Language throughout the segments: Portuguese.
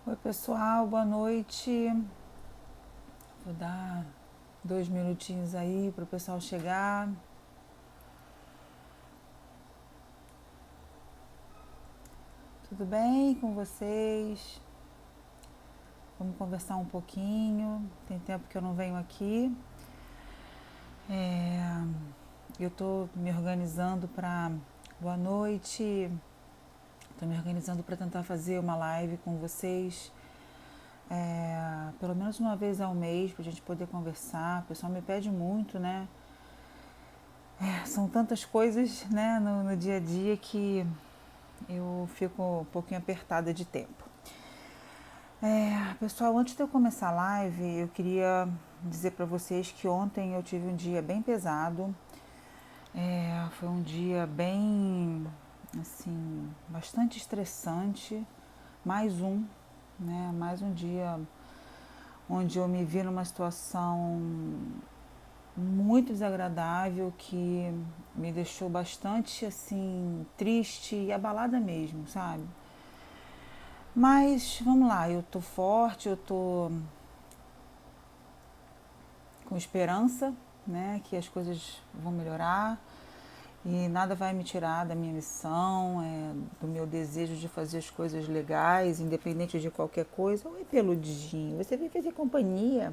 Oi pessoal, boa noite. Vou dar 2 minutinhos aí para o pessoal chegar. Tudo bem com vocês? Vamos conversar um pouquinho. Tem tempo que eu não venho aqui. Eu estou me organizando para. Boa noite. Estou me organizando para tentar fazer uma live com vocês. Pelo menos uma vez ao mês para a gente poder conversar. O pessoal me pede muito, né? São tantas coisas, né, no dia a dia que eu fico um pouquinho apertada de tempo. Pessoal, antes de eu começar a live, eu queria dizer para vocês que ontem eu tive um dia bem pesado. Foi um dia bem, assim, bastante estressante. Mais um, né? Mais um dia onde eu me vi numa situação muito desagradável que me deixou bastante, assim, triste e abalada mesmo, sabe? Mas vamos lá, eu tô forte, eu tô com esperança, né, que as coisas vão melhorar e nada vai me tirar da minha missão, do meu desejo de fazer as coisas legais, independente de qualquer coisa. Oi, peludinho, você veio fazer companhia?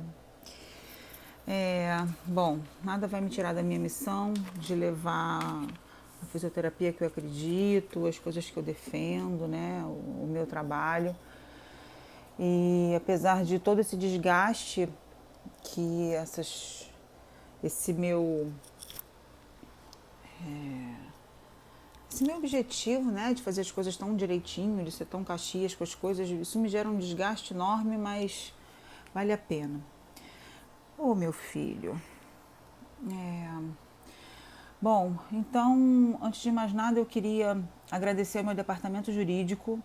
Bom, nada vai me tirar da minha missão de levar a fisioterapia que eu acredito, as coisas que eu defendo, né, o meu trabalho. E apesar de todo esse desgaste que esse meu esse meu objetivo, né, de fazer as coisas tão direitinho, de ser tão caxias com as coisas, isso me gera um desgaste enorme, mas vale a pena. Ô, meu filho. Bom, então, antes de mais nada, eu queria agradecer ao meu departamento jurídico,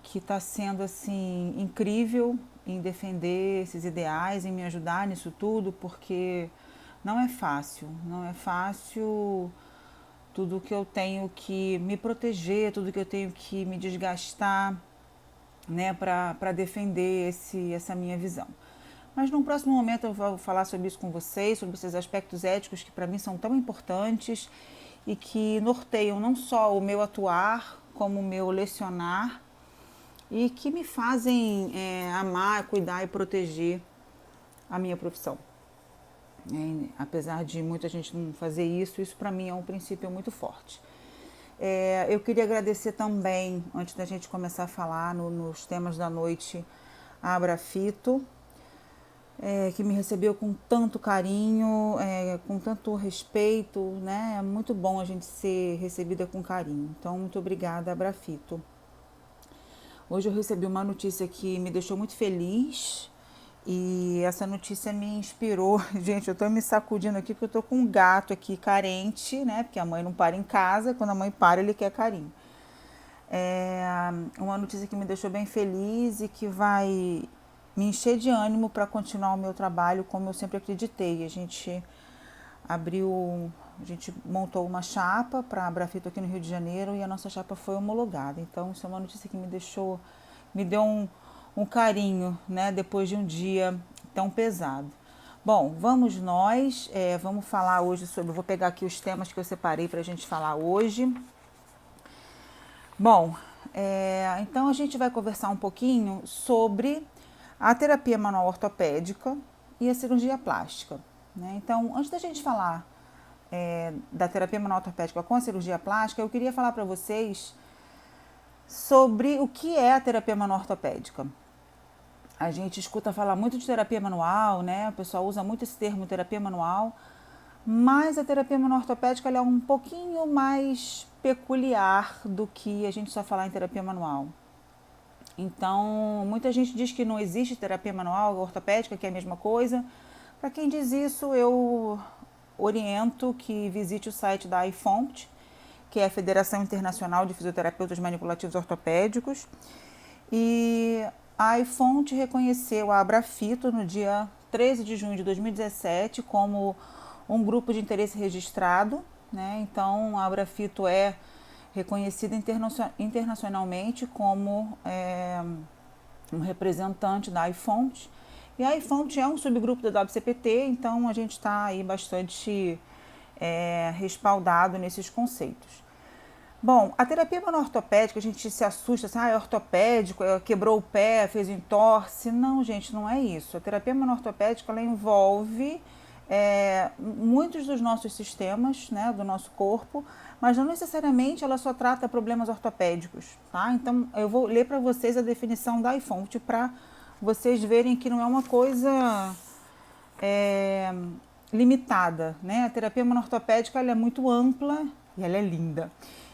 que está sendo, assim, incrível em defender esses ideais, em me ajudar nisso tudo, porque não é fácil, tudo que eu tenho que me proteger, tudo que eu tenho que me desgastar, né, para defender essa minha visão. Mas num próximo momento eu vou falar sobre isso com vocês, sobre esses aspectos éticos que para mim são tão importantes e que norteiam não só o meu atuar, como o meu lecionar e que me fazem amar, cuidar e proteger a minha profissão. Apesar de muita gente não fazer isso, isso para mim é um princípio muito forte. Eu queria agradecer também, antes da gente começar a falar nos temas da noite, a Abrafito, que me recebeu com tanto carinho, com tanto respeito, né? É muito bom a gente ser recebida com carinho. Então, muito obrigada, Abrafito. Hoje eu recebi uma notícia que me deixou muito feliz e essa notícia me inspirou. Gente, eu tô me sacudindo aqui porque eu tô com um gato aqui carente, né? Porque a mãe não para em casa, quando a mãe para, ele quer carinho. É uma notícia que me deixou bem feliz e que vai me encher de ânimo para continuar o meu trabalho como eu sempre acreditei. A gente montou uma chapa para a Abrafito aqui no Rio de Janeiro e a nossa chapa foi homologada. Então, isso é uma notícia que me deu um carinho, né, depois de um dia tão pesado. Bom, vamos nós, vamos falar hoje sobre, vou pegar aqui os temas que eu separei para a gente falar hoje. Bom, então a gente vai conversar um pouquinho sobre a terapia manual ortopédica e a cirurgia plástica, né? Então, antes da gente falar da terapia manual ortopédica com a cirurgia plástica, eu queria falar para vocês sobre o que é a terapia manual ortopédica. A gente escuta falar muito de terapia manual, né? O pessoal usa muito esse termo terapia manual, mas a terapia manual ortopédica ela é um pouquinho mais peculiar do que a gente só falar em terapia manual. Então, muita gente diz que não existe terapia manual ortopédica, que é a mesma coisa. Para quem diz isso, eu oriento que visite o site da IFOMT, que é a Federação Internacional de Fisioterapeutas Manipulativos Ortopédicos. E a IFOMT reconheceu a Abrafito no dia 13 de junho de 2017 como um grupo de interesse registrado, né? Então, a Abrafito é reconhecida internacionalmente como um representante da iFont. E a iFont é um subgrupo da WCPT, então a gente está aí bastante respaldado nesses conceitos. Bom, a terapia manuortopédica, a gente se assusta, assim, é ortopédico, quebrou o pé, fez entorse. Não, gente, não é isso. A terapia manuortopédica, ela envolve muitos dos nossos sistemas, né, do nosso corpo, mas não necessariamente ela só trata problemas ortopédicos, tá? Então, eu vou ler para vocês a definição da iFont para vocês verem que não é uma coisa limitada, né? A terapia manuortopédica, ela é muito ampla e ela é linda.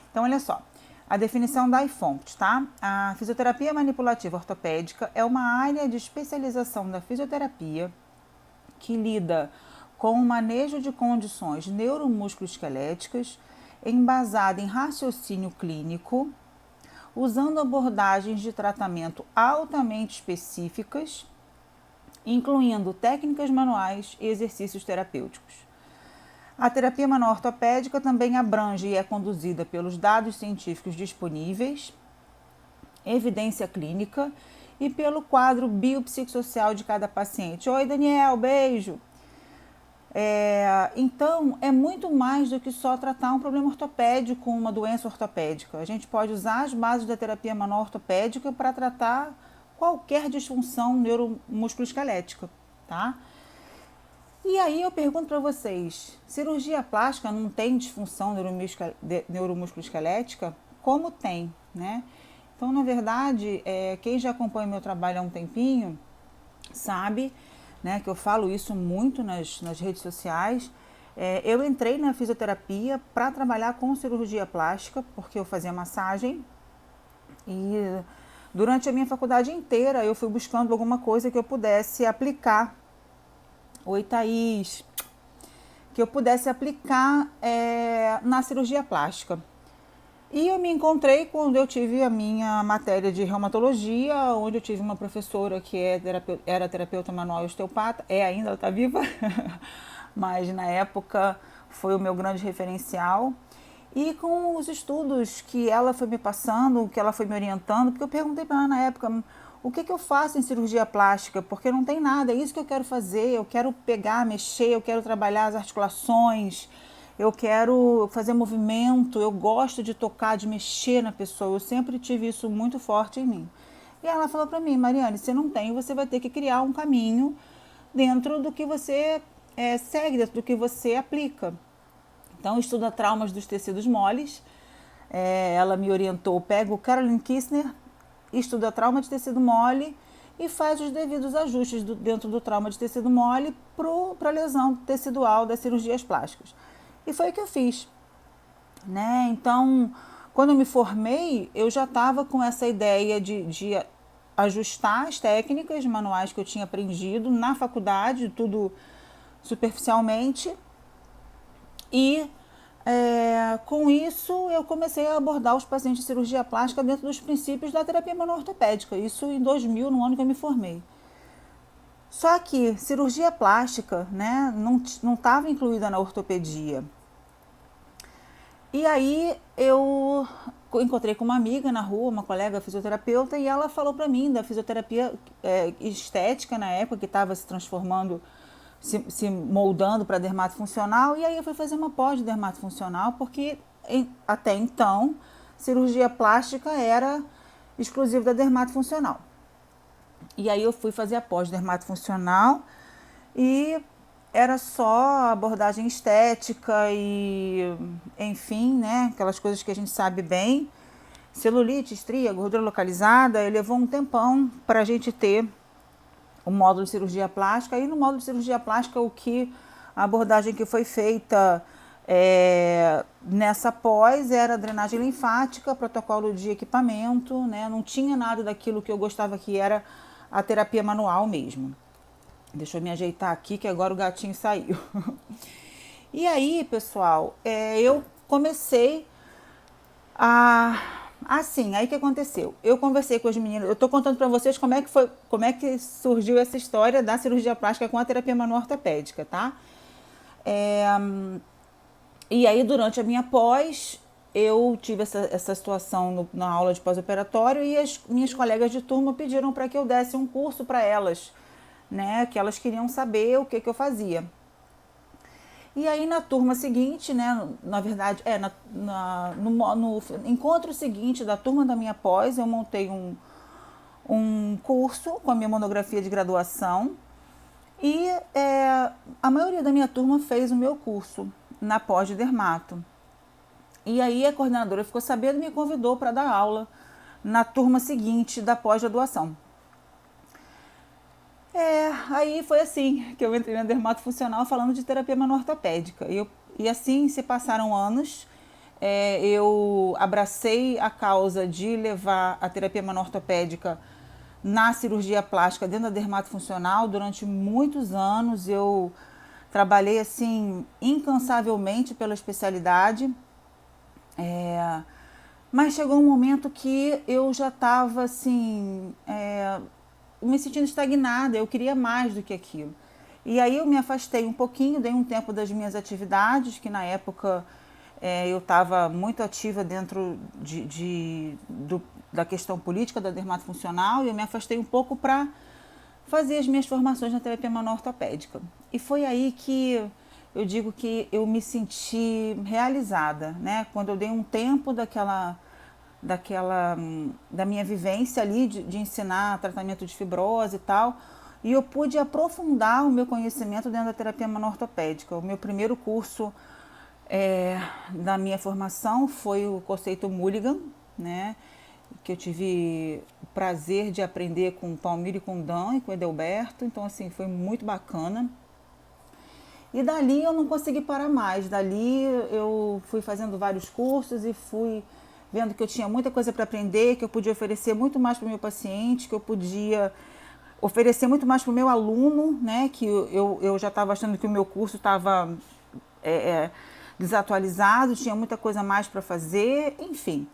Então, olha só, a definição da iFont, tá? A fisioterapia manipulativa ortopédica é uma área de especialização da fisioterapia que lida com o manejo de condições neuromusculoesqueléticas embasada em raciocínio clínico, usando abordagens de tratamento altamente específicas, incluindo técnicas manuais e exercícios terapêuticos. A terapia manuortopédica também abrange e é conduzida pelos dados científicos disponíveis, evidência clínica e pelo quadro biopsicossocial de cada paciente. Oi, Daniel, beijo! Então, é muito mais do que só tratar um problema ortopédico, uma doença ortopédica. A gente pode usar as bases da terapia manuortopédica para tratar qualquer disfunção neuromusculoesquelética, tá? E aí eu pergunto para vocês, cirurgia plástica não tem disfunção neuromusculoesquelética? Como tem, né? Então, na verdade, quem já acompanha meu trabalho há um tempinho sabe, né, que eu falo isso muito nas redes sociais. Eu entrei na fisioterapia para trabalhar com cirurgia plástica, porque eu fazia massagem e durante a minha faculdade inteira eu fui buscando alguma coisa que eu pudesse aplicar. Oi, Thaís! Que eu pudesse aplicar na cirurgia plástica. E eu me encontrei quando eu tive a minha matéria de reumatologia, onde eu tive uma professora que era terapeuta manual e osteopata, ainda, ela está viva, mas na época foi o meu grande referencial. E com os estudos que ela foi me passando, que ela foi me orientando, porque eu perguntei para ela na época, o que eu faço em cirurgia plástica? Porque não tem nada, é isso que eu quero fazer, eu quero pegar, mexer, eu quero trabalhar as articulações, eu quero fazer movimento, eu gosto de tocar, de mexer na pessoa, eu sempre tive isso muito forte em mim. E ela falou para mim, Mariane, você não tem, você vai ter que criar um caminho dentro do que você segue, dentro do que você aplica. Então, estuda traumas dos tecidos moles, ela me orientou, pega o Caroline Kistner, estuda trauma de tecido mole e faz os devidos ajustes dentro do trauma de tecido mole para a lesão tecidual das cirurgias plásticas. E foi o que eu fiz, né? Então, quando eu me formei, eu já estava com essa ideia de ajustar as técnicas manuais que eu tinha aprendido na faculdade, tudo superficialmente. E com isso eu comecei a abordar os pacientes de cirurgia plástica dentro dos princípios da terapia manuortopédica, isso em 2000, no ano que eu me formei. Só que cirurgia plástica, né, não estava incluída na ortopedia. E aí eu encontrei com uma amiga na rua, uma colega fisioterapeuta, e ela falou para mim da fisioterapia estética na época, que estava se transformando, se moldando para dermatofuncional, e aí eu fui fazer uma pós de dermatofuncional, porque até então cirurgia plástica era exclusiva da dermatofuncional. E aí eu fui fazer a pós-dermatofuncional e era só abordagem estética e, enfim, né, aquelas coisas que a gente sabe bem. Celulite, estria, gordura localizada, levou um tempão para a gente ter o módulo de cirurgia plástica. E no módulo de cirurgia plástica, a abordagem que foi feita nessa pós era drenagem linfática, protocolo de equipamento, né, não tinha nada daquilo que eu gostava, que era a terapia manual mesmo. Deixa eu me ajeitar aqui, que agora o gatinho saiu. E aí, pessoal, eu comecei assim, aí que aconteceu? Eu conversei com as meninas, eu tô contando para vocês como é que surgiu essa história da cirurgia plástica com a terapia manual ortopédica, tá? E aí, durante a minha pós, eu tive essa situação na aula de pós-operatório e as minhas colegas de turma pediram para que eu desse um curso para elas, né, que elas queriam saber o que eu fazia. E aí na turma seguinte, né, na verdade, no encontro seguinte da turma da minha pós, eu montei um curso com a minha monografia de graduação e a maioria da minha turma fez o meu curso na pós de dermato. E aí a coordenadora ficou sabendo e me convidou para dar aula na turma seguinte da pós-graduação. Aí foi assim que eu entrei na dermato funcional falando de terapia manuortopédica. E assim se passaram anos. Eu abracei a causa de levar a terapia manuortopédica na cirurgia plástica dentro da dermato funcional durante muitos anos. Eu trabalhei assim incansavelmente pela especialidade. Mas chegou um momento que eu já estava assim, me sentindo estagnada, eu queria mais do que aquilo. E aí eu me afastei um pouquinho, dei um tempo das minhas atividades, que na época eu estava muito ativa dentro da questão política da dermatofuncional, e eu me afastei um pouco para fazer as minhas formações na terapia manuortopédica. E foi aí que eu digo que eu me senti realizada, né? Quando eu dei um tempo da minha vivência ali de ensinar tratamento de fibrose e tal, e eu pude aprofundar o meu conhecimento dentro da terapia manuortopédica. O meu primeiro curso da minha formação foi o conceito Mulligan, né? Que eu tive o prazer de aprender com o Palmiro e com o Dan e com o Edelberto, então assim, foi muito bacana. E dali eu não consegui parar mais. Dali eu fui fazendo vários cursos e fui vendo que eu tinha muita coisa para aprender, que eu podia oferecer muito mais para o meu paciente, que eu podia oferecer muito mais para o meu aluno, né? Que eu já estava achando que o meu curso estava desatualizado, tinha muita coisa a mais para fazer, enfim.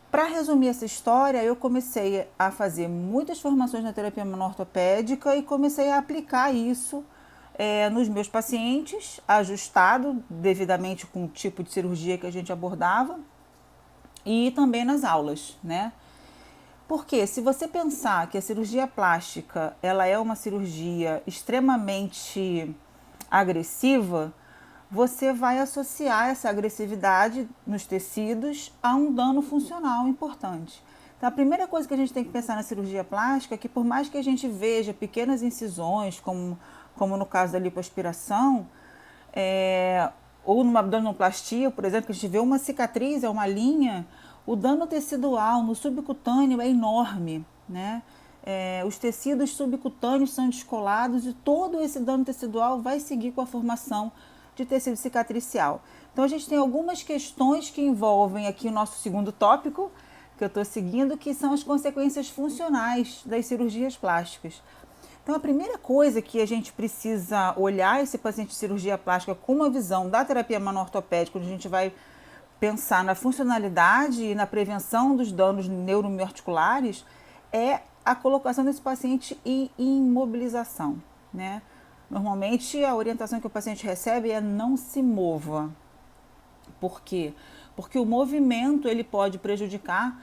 Para resumir essa história, eu comecei a fazer muitas formações na terapia manuortopédica e comecei a aplicar isso nos meus pacientes, ajustado devidamente com o tipo de cirurgia que a gente abordava, e também nas aulas, né? Porque se você pensar que a cirurgia plástica ela é uma cirurgia extremamente agressiva, você vai associar essa agressividade nos tecidos a um dano funcional importante. Então, a primeira coisa que a gente tem que pensar na cirurgia plástica é que, por mais que a gente veja pequenas incisões, como no caso da lipoaspiração, ou numa abdominoplastia, por exemplo, que a gente vê uma cicatriz, é uma linha, o dano tecidual no subcutâneo é enorme, né? Os tecidos subcutâneos são descolados e todo esse dano tecidual vai seguir com a formação de tecido cicatricial. Então, a gente tem algumas questões que envolvem aqui o nosso segundo tópico, que eu estou seguindo, que são as consequências funcionais das cirurgias plásticas. Então, a primeira coisa que a gente precisa olhar esse paciente de cirurgia plástica com uma visão da terapia manuortopédica, onde a gente vai pensar na funcionalidade e na prevenção dos danos neuromioarticulares, é a colocação desse paciente em imobilização, né? Normalmente, a orientação que o paciente recebe é não se mova. Por quê? Porque o movimento ele pode prejudicar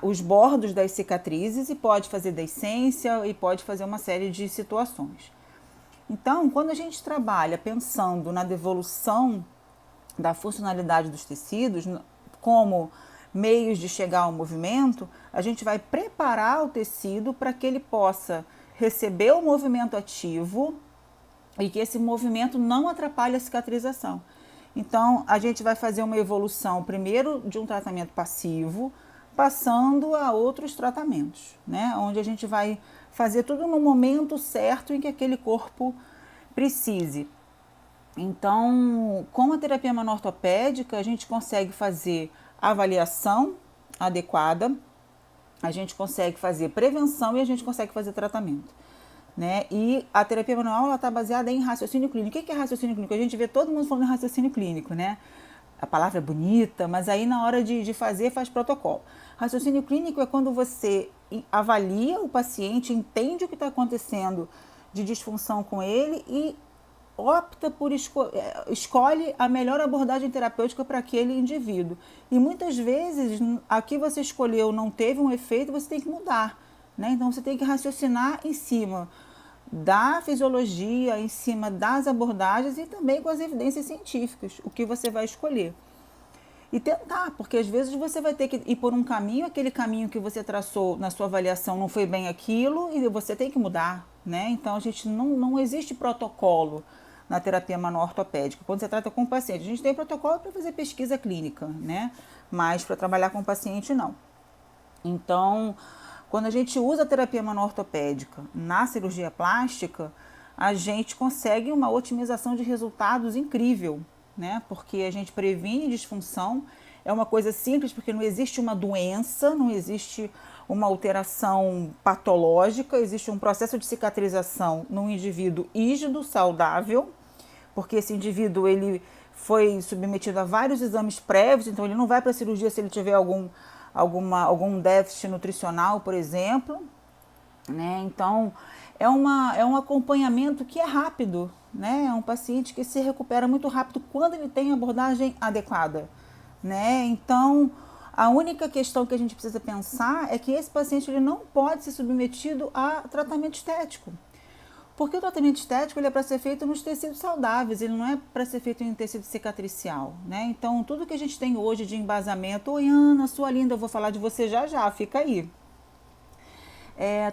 os bordos das cicatrizes e pode fazer deiscência e pode fazer uma série de situações. Então, quando a gente trabalha pensando na devolução da funcionalidade dos tecidos como meios de chegar ao movimento, a gente vai preparar o tecido para que ele possa receber o movimento ativo e que esse movimento não atrapalhe a cicatrização. Então, a gente vai fazer uma evolução primeiro de um tratamento passivo, passando a outros tratamentos, né? Onde a gente vai fazer tudo no momento certo em que aquele corpo precise. Então, com a terapia manuortopédica, a gente consegue fazer avaliação adequada, a gente consegue fazer prevenção e a gente consegue fazer tratamento, né? E a terapia manual está baseada em raciocínio clínico. O que é raciocínio clínico? A gente vê todo mundo falando de raciocínio clínico, né? A palavra é bonita, mas aí na hora de fazer, faz protocolo. Raciocínio clínico é quando você avalia o paciente, entende o que está acontecendo de disfunção com ele e opta por escolhe a melhor abordagem terapêutica para aquele indivíduo. E muitas vezes, a que você escolheu não teve um efeito, você tem que mudar, né? Então, você tem que raciocinar em cima da fisiologia, em cima das abordagens e também com as evidências científicas, o que você vai escolher. E tentar, porque às vezes você vai ter que ir por um caminho, aquele caminho que você traçou na sua avaliação não foi bem aquilo e você tem que mudar, né? Então a gente não existe protocolo na terapia manual ortopédica. Quando você trata com o paciente, a gente tem protocolo para fazer pesquisa clínica, né? Mas para trabalhar com o paciente, não. Então, quando a gente usa a terapia manual ortopédica na cirurgia plástica, a gente consegue uma otimização de resultados incrível, né? Porque a gente previne disfunção, é uma coisa simples, porque não existe uma doença, não existe uma alteração patológica, existe um processo de cicatrização num indivíduo rígido, saudável, porque esse indivíduo ele foi submetido a vários exames prévios, então ele não vai para a cirurgia se ele tiver algum déficit nutricional, por exemplo, né? Então é um acompanhamento que é rápido, né? É um paciente que se recupera muito rápido quando ele tem abordagem adequada, né? Então a única questão que a gente precisa pensar é que esse paciente ele não pode ser submetido a tratamento estético. Porque o tratamento estético ele é para ser feito nos tecidos saudáveis, ele não é para ser feito em tecido cicatricial, né? Então, tudo que a gente tem hoje de embasamento, oi Ana, sua linda, eu vou falar de você já, fica aí.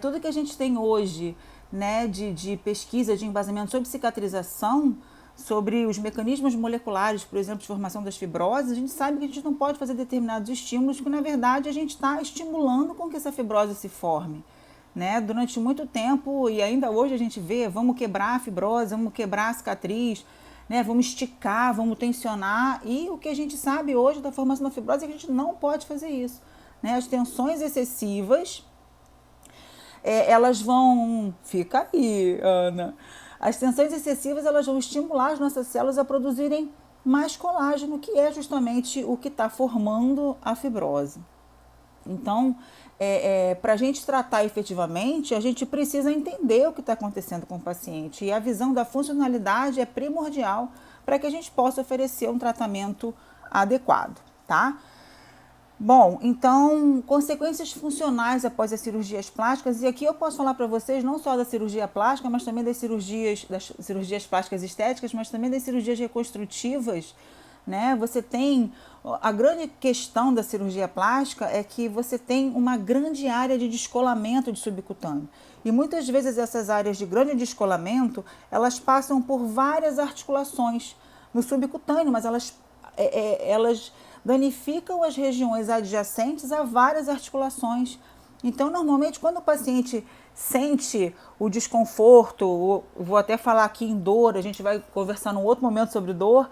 Tudo que a gente tem hoje, né, de pesquisa, de embasamento sobre cicatrização, sobre os mecanismos moleculares, por exemplo, de formação das fibroses, a gente sabe que a gente não pode fazer determinados estímulos, porque na verdade a gente está estimulando com que essa fibrose se forme. Né? Durante muito tempo, e ainda hoje a gente vê, vamos quebrar a fibrose, vamos quebrar a cicatriz, né? Vamos esticar, vamos tensionar, e o que a gente sabe hoje da formação da fibrose é que a gente não pode fazer isso. Né? As tensões excessivas, elas vão... Fica aí, Ana. As tensões excessivas, elas vão estimular as nossas células a produzirem mais colágeno, que é justamente o que está formando a fibrose. Então, para a gente tratar efetivamente, a gente precisa entender o que está acontecendo com o paciente. E a visão da funcionalidade é primordial para que a gente possa oferecer um tratamento adequado, tá? Bom, então, consequências funcionais após as cirurgias plásticas, e aqui eu posso falar para vocês não só da cirurgia plástica, mas também das cirurgias plásticas estéticas, mas também das cirurgias reconstrutivas, né? Você tem, a grande questão da cirurgia plástica é que você tem uma grande área de descolamento de subcutâneo. E muitas vezes essas áreas de grande descolamento, elas passam por várias articulações no subcutâneo, mas elas danificam as regiões adjacentes a várias articulações. Então, normalmente, quando o paciente sente o desconforto, vou até falar aqui em dor, a gente vai conversar num outro momento sobre dor,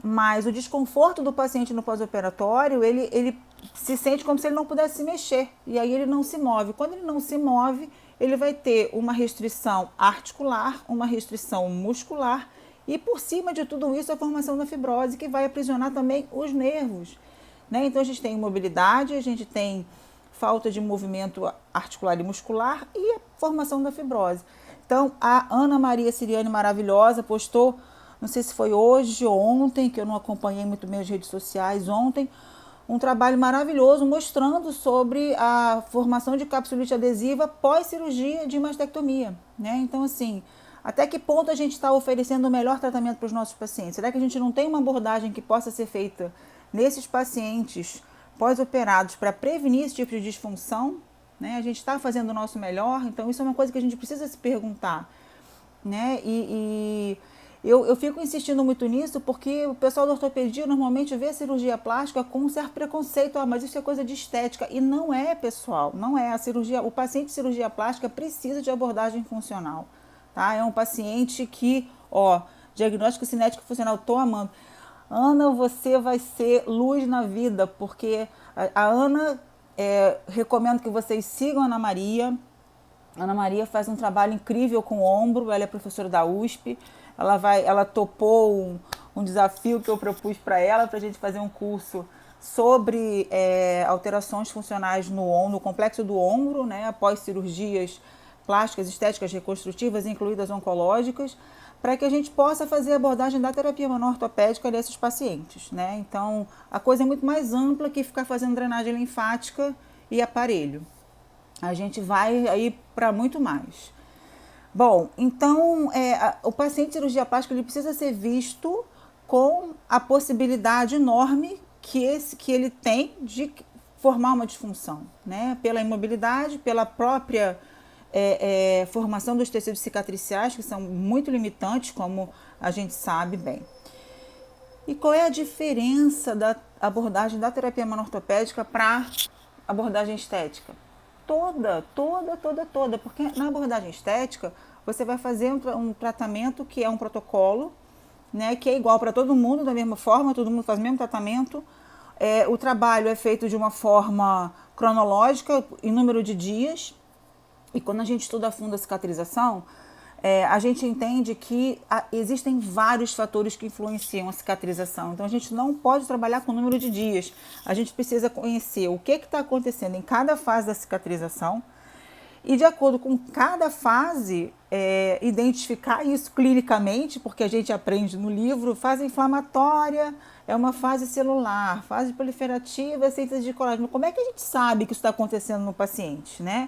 mas o desconforto do paciente no pós-operatório, ele se sente como se ele não pudesse se mexer, e aí ele não se move. Quando ele não se move, ele vai ter uma restrição articular, uma restrição muscular, e por cima de tudo isso a formação da fibrose, que vai aprisionar também os nervos. Né? Então a gente tem imobilidade, a gente tem falta de movimento articular e muscular e a formação da fibrose. Então a Ana Maria Siriane maravilhosa postou, não sei se foi hoje ou ontem, que eu não acompanhei muito bem as redes sociais, ontem, um trabalho maravilhoso mostrando sobre a formação de capsulite adesiva pós-cirurgia de mastectomia, né? Então, assim, até que ponto a gente está oferecendo o melhor tratamento para os nossos pacientes? Será que a gente não tem uma abordagem que possa ser feita nesses pacientes pós-operados para prevenir esse tipo de disfunção? Né? A gente está fazendo o nosso melhor? Então, isso é uma coisa que a gente precisa se perguntar, né? Eu fico insistindo muito nisso porque o pessoal da ortopedia normalmente vê a cirurgia plástica com um certo preconceito, mas isso é coisa de estética, e não é, pessoal, não é. O paciente de cirurgia plástica precisa de abordagem funcional, tá? É um paciente que, diagnóstico cinético funcional, tô amando. Ana, você vai ser luz na vida, porque a Ana, recomendo que vocês sigam a Ana Maria. A Ana Maria faz um trabalho incrível com o ombro, ela é professora da USP. Ela topou um desafio que eu propus para ela, para a gente fazer um curso sobre alterações funcionais no complexo do ombro, né, após cirurgias plásticas, estéticas, reconstrutivas, incluídas oncológicas. para que a gente possa fazer a abordagem da terapia manual ortopédica desses pacientes, né? Então, a coisa é muito mais ampla que ficar fazendo drenagem linfática e aparelho. A gente vai aí para muito mais. Bom, então, o paciente de cirurgia plástica ele precisa ser visto com a possibilidade enorme que ele tem de formar uma disfunção, né? Pela imobilidade, pela própria formação dos tecidos cicatriciais, que são muito limitantes, como a gente sabe bem. E qual é a diferença da abordagem da terapia manual-ortopédica para abordagem estética? Toda. Porque na abordagem estética, você vai fazer um tratamento que é um protocolo, né, que é igual para todo mundo, da mesma forma, todo mundo faz o mesmo tratamento. O trabalho é feito de uma forma cronológica, em número de dias. E quando a gente estuda a fundo a cicatrização, a gente entende que existem vários fatores que influenciam a cicatrização. Então, a gente não pode trabalhar com o número de dias. A gente precisa conhecer o que está acontecendo em cada fase da cicatrização e, de acordo com cada fase, identificar isso clinicamente, porque a gente aprende no livro, fase inflamatória é uma fase celular, fase proliferativa é síntese de colágeno. Como é que a gente sabe que isso está acontecendo no paciente, né?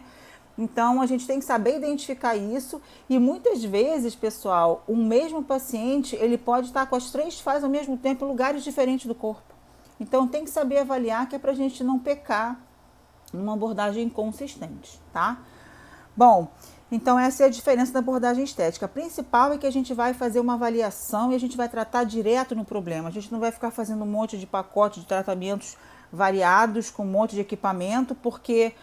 Então, a gente tem que saber identificar isso e muitas vezes, pessoal, o mesmo paciente, ele pode estar com as 3 fases ao mesmo tempo em lugares diferentes do corpo. Então, tem que saber avaliar, que é para a gente não pecar numa abordagem inconsistente, tá? Bom, então essa é a diferença da abordagem estética. A principal é que a gente vai fazer uma avaliação e a gente vai tratar direto no problema. A gente não vai ficar fazendo um monte de pacote de tratamentos variados com um monte de equipamento, porque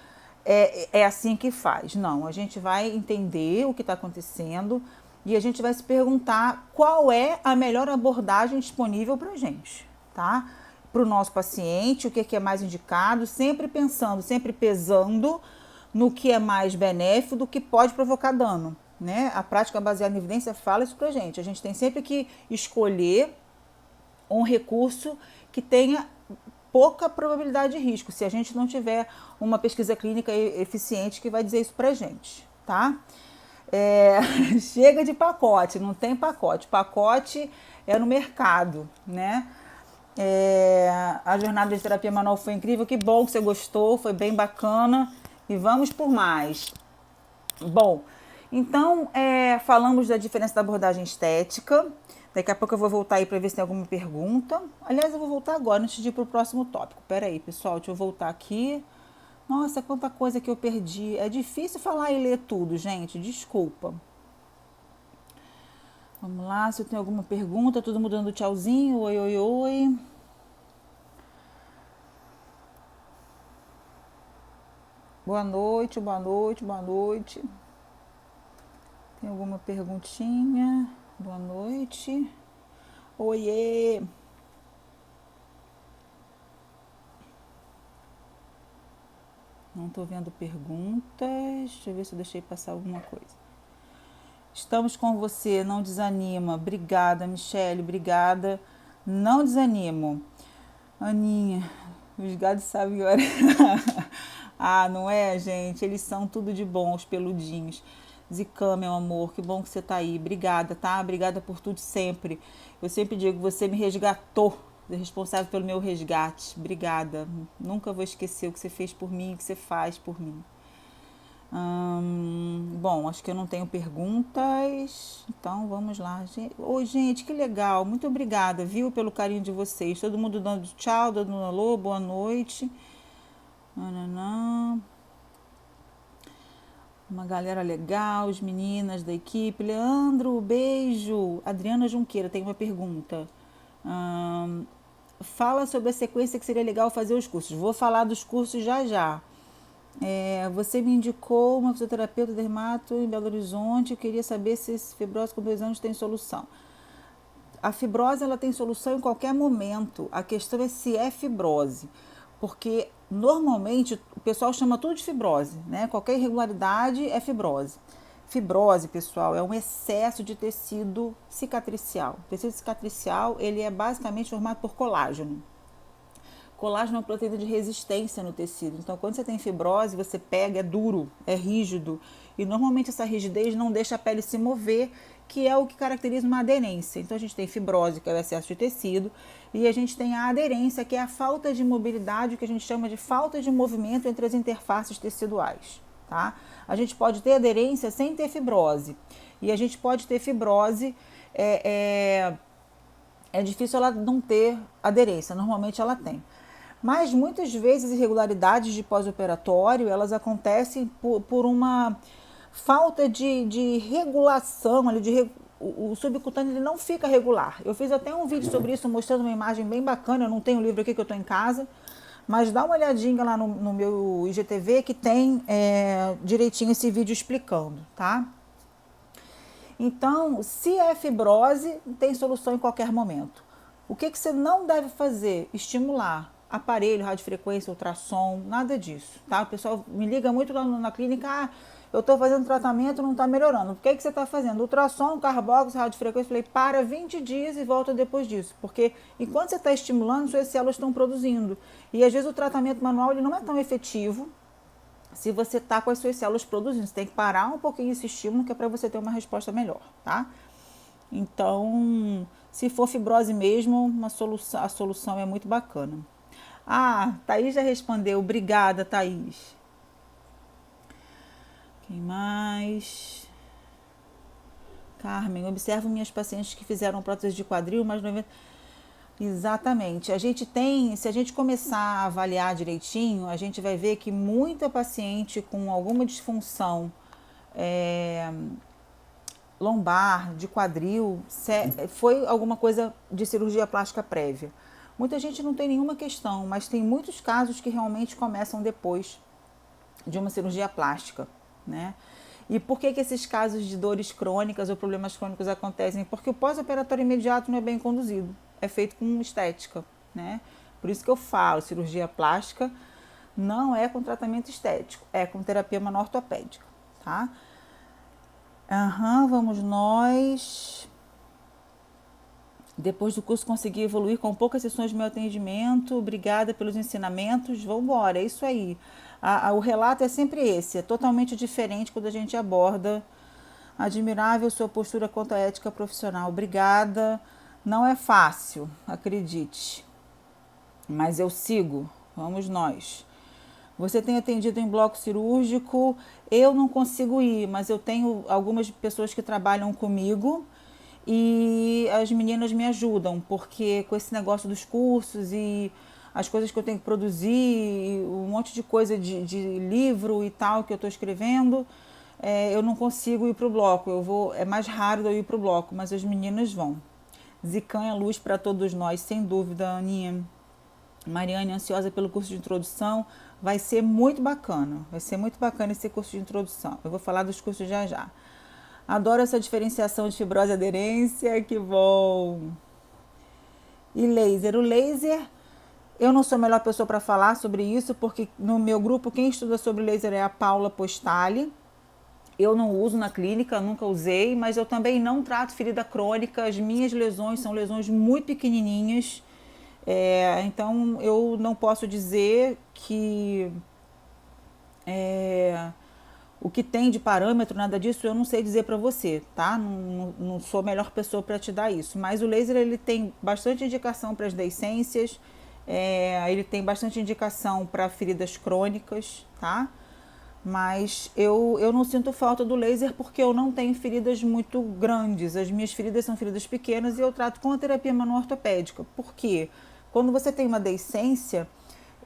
é assim que faz. Não, a gente vai entender o que está acontecendo e a gente vai se perguntar qual é a melhor abordagem disponível para a gente, tá? Para o nosso paciente, o que é mais indicado, sempre pensando, sempre pesando no que é mais benéfico do que pode provocar dano, né? A prática baseada em evidência fala isso pra gente. A gente tem sempre que escolher um recurso que tenha pouca probabilidade de risco, se a gente não tiver uma pesquisa clínica eficiente que vai dizer isso pra gente, tá? Chega de pacote, não tem pacote. Pacote é no mercado, né? A jornada de terapia manual foi incrível, que bom que você gostou, foi bem bacana e vamos por mais. Bom, então falamos da diferença da abordagem estética. Daqui a pouco eu vou voltar aí para ver se tem alguma pergunta. Aliás, eu vou voltar agora antes de ir para o próximo tópico. Pera aí, pessoal, deixa eu voltar aqui. Nossa, quanta coisa que eu perdi. É difícil falar e ler tudo, gente, desculpa. Vamos lá, se eu tenho alguma pergunta, todo mundo dando tchauzinho, oi, oi, oi. Boa noite, boa noite, boa noite. Tem alguma perguntinha? Boa noite. Oiê. Não estou vendo perguntas. Deixa eu ver se eu deixei passar alguma coisa. Estamos com você, não desanima. Obrigada, Michele, obrigada. Não desanimo. Aninha, os gados sabem agora. Ah, não é, gente? Eles são tudo de bom, os peludinhos. Zicam, meu amor, que bom que você tá aí. Obrigada, tá? Obrigada por tudo sempre. Eu sempre digo, você me resgatou. Você é responsável pelo meu resgate. Obrigada. Nunca vou esquecer o que você fez por mim, o que você faz por mim. Bom, acho que eu não tenho perguntas. Então, vamos lá. Oi, gente, que legal. Muito obrigada, viu, pelo carinho de vocês. Todo mundo dando tchau, dando um alô, boa noite. Uma galera legal, as meninas da equipe. Leandro, beijo. Adriana Junqueira tem uma pergunta. Fala sobre a sequência que seria legal fazer os cursos. Vou falar dos cursos já já. Você me indicou uma fisioterapeuta dermato em Belo Horizonte. Eu queria saber se esse fibrose com 2 anos tem solução. A fibrose ela tem solução em qualquer momento. A questão é se é fibrose. Porque normalmente o pessoal chama tudo de fibrose, né? Qualquer irregularidade é fibrose. Fibrose, pessoal, é um excesso de tecido cicatricial. O tecido cicatricial ele é basicamente formado por colágeno. Colágeno é uma proteína de resistência no tecido. Então, quando você tem fibrose, você pega, é duro, é rígido. E normalmente essa rigidez não deixa a pele se mover, que é o que caracteriza uma aderência. Então, a gente tem fibrose, que é o excesso de tecido, e a gente tem a aderência, que é a falta de mobilidade, o que a gente chama de falta de movimento entre as interfaces teciduais. Tá? A gente pode ter aderência sem ter fibrose. E a gente pode ter fibrose, é difícil ela não ter aderência, normalmente ela tem. Mas muitas vezes irregularidades de pós-operatório, elas acontecem por uma falta de regulação, o subcutâneo ele não fica regular. Eu fiz até um vídeo sobre isso, mostrando uma imagem bem bacana, eu não tenho o livro aqui que eu estou em casa, mas dá uma olhadinha lá no meu IGTV que tem direitinho esse vídeo explicando, tá? Então, se é fibrose, tem solução em qualquer momento. O que você não deve fazer? Estimular aparelho, radiofrequência, ultrassom, nada disso, tá? O pessoal me liga muito lá na clínica, eu estou fazendo tratamento, não está melhorando. O que você está fazendo? Ultrassom, carbox, radiofrequência. Eu falei, para 20 dias e volta depois disso. Porque enquanto você está estimulando, suas células estão produzindo. E às vezes o tratamento manual ele não é tão efetivo se você está com as suas células produzindo. Você tem que parar um pouquinho esse estímulo, que é para você ter uma resposta melhor, tá? Então, se for fibrose mesmo, a solução é muito bacana. Thaís já respondeu. Obrigada, Thaís. Quem mais? Carmen, observo minhas pacientes que fizeram prótese de quadril, mas não... Exatamente. A gente tem, se a gente começar a avaliar direitinho, a gente vai ver que muita paciente com alguma disfunção lombar, de quadril, foi alguma coisa de cirurgia plástica prévia. Muita gente não tem nenhuma questão, mas tem muitos casos que realmente começam depois de uma cirurgia plástica, né? E por que esses casos de dores crônicas ou problemas crônicos acontecem? Porque o pós-operatório imediato não é bem conduzido, é feito com estética, né? Por isso que eu falo, cirurgia plástica não é com tratamento estético, é com terapia manual-ortopédica, tá? Vamos nós. Depois do curso consegui evoluir com poucas sessões de meu atendimento. Obrigada pelos ensinamentos. Vamos embora, é isso aí. O relato é sempre esse, é totalmente diferente quando a gente aborda. Admirável sua postura quanto à ética profissional. Obrigada. Não é fácil, acredite. Mas eu sigo. Vamos nós. Você tem atendido em bloco cirúrgico? Eu não consigo ir, mas eu tenho algumas pessoas que trabalham comigo e as meninas me ajudam, porque com esse negócio dos cursos e as coisas que eu tenho que produzir, um monte de coisa de livro e tal que eu estou escrevendo, eu não consigo ir para o bloco. É mais raro eu ir para o bloco, mas as meninas vão. Zican é luz para todos nós, sem dúvida, Aninha. Mariane, ansiosa pelo curso de introdução. Vai ser muito bacana esse curso de introdução. Eu vou falar dos cursos já já. Adoro essa diferenciação de fibrose e aderência, que bom. E laser. O laser, eu não sou a melhor pessoa para falar sobre isso, porque no meu grupo quem estuda sobre laser é a Paula Postali. Eu não uso na clínica, nunca usei, mas eu também não trato ferida crônica. As minhas lesões são lesões muito pequenininhas. Então eu não posso dizer que o que tem de parâmetro, nada disso, eu não sei dizer para você, tá? Não sou a melhor pessoa para te dar isso. Mas o laser ele tem bastante indicação para as deiscências, ele tem bastante indicação para feridas crônicas, tá? Mas eu não sinto falta do laser porque eu não tenho feridas muito grandes. As minhas feridas são feridas pequenas e eu trato com a terapia manual ortopédica. Por quê? Quando você tem uma deiscência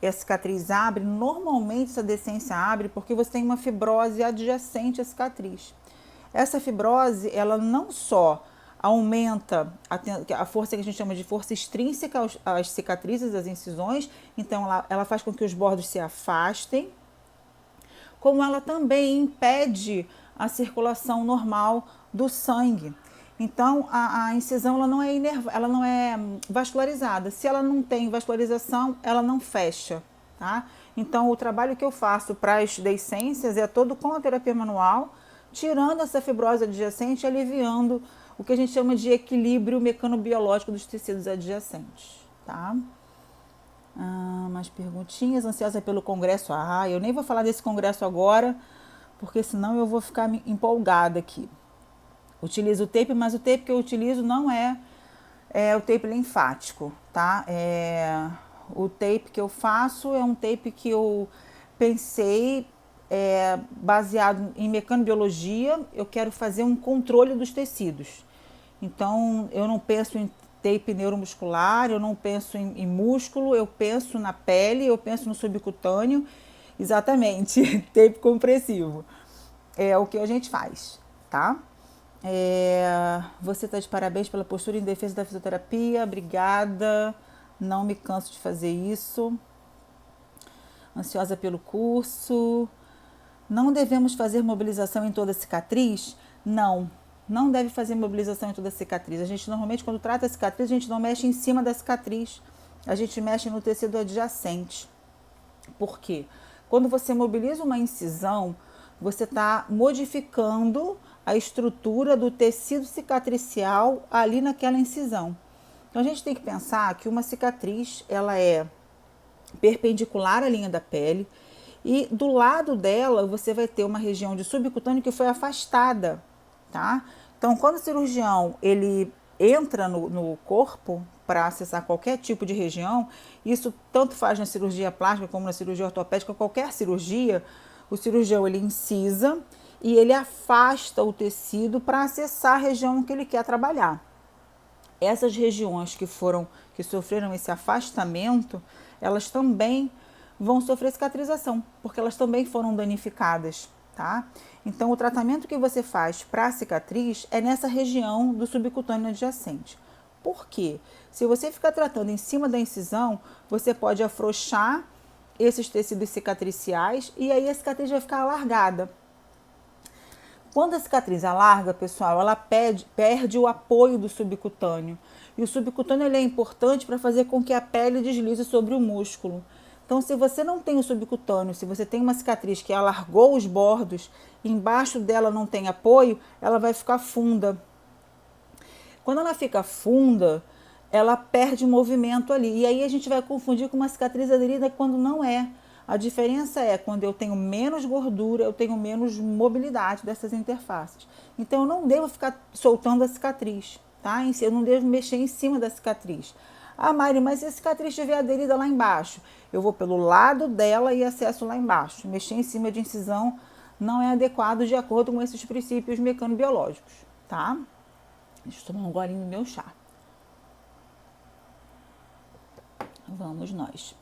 e a cicatriz abre, normalmente essa deiscência abre porque você tem uma fibrose adjacente à cicatriz. Essa fibrose, ela não só aumenta a força que a gente chama de força extrínseca às cicatrizes, às incisões, então ela faz com que os bordos se afastem, como ela também impede a circulação normal do sangue. Então, a incisão ela não é vascularizada. Se ela não tem vascularização, ela não fecha, tá? Então, o trabalho que eu faço para as deiscências é todo com a terapia manual, tirando essa fibrose adjacente e aliviando o que a gente chama de equilíbrio mecanobiológico dos tecidos adjacentes, tá? Mais perguntinhas. Ansiosa pelo congresso. Eu nem vou falar desse congresso agora, porque senão eu vou ficar empolgada aqui. Utilizo o tape, mas o tape que eu utilizo não é o tape linfático, tá? O tape que eu faço é um tape que eu pensei baseado em mecanobiologia. Eu quero fazer um controle dos tecidos. Então, eu não penso em tape neuromuscular, eu não penso em músculo, eu penso na pele, eu penso no subcutâneo. Exatamente, tape compressivo. É o que a gente faz, tá? Você está de parabéns pela postura em defesa da fisioterapia. Obrigada. Não me canso de fazer isso. Ansiosa pelo curso. Não devemos fazer mobilização em toda a cicatriz? Não deve fazer mobilização em toda a cicatriz. A gente normalmente, quando trata a cicatriz, a gente não mexe em cima da cicatriz. A gente mexe no tecido adjacente. Por quê? Quando você mobiliza uma incisão, você está modificando a estrutura do tecido cicatricial ali naquela incisão. Então a gente tem que pensar que uma cicatriz, ela é perpendicular à linha da pele e do lado dela você vai ter uma região de subcutâneo que foi afastada, tá? Então quando o cirurgião ele entra no corpo para acessar qualquer tipo de região, isso tanto faz na cirurgia plástica como na cirurgia ortopédica, qualquer cirurgia, o cirurgião ele incisa e ele afasta o tecido para acessar a região que ele quer trabalhar. Essas regiões que sofreram esse afastamento, elas também vão sofrer cicatrização, porque elas também foram danificadas, tá? Então, o tratamento que você faz para a cicatriz é nessa região do subcutâneo adjacente. Por quê? Se você ficar tratando em cima da incisão, você pode afrouxar esses tecidos cicatriciais e aí a cicatriz vai ficar alargada. Quando a cicatriz alarga, pessoal, ela perde o apoio do subcutâneo. E o subcutâneo ele é importante para fazer com que a pele deslize sobre o músculo. Então, se você não tem o subcutâneo, se você tem uma cicatriz que alargou os bordos, embaixo dela não tem apoio, ela vai ficar funda. Quando ela fica funda, ela perde movimento ali. E aí a gente vai confundir com uma cicatriz aderida quando não é. A diferença é quando eu tenho menos gordura, eu tenho menos mobilidade dessas interfaces. Então eu não devo ficar soltando a cicatriz, tá? Eu não devo mexer em cima da cicatriz. Mari, mas se a cicatriz estiver aderida lá embaixo, eu vou pelo lado dela e acesso lá embaixo. Mexer em cima de incisão não é adequado de acordo com esses princípios mecanobiológicos, tá? Deixa eu tomar um golinho do meu chá. Vamos nós.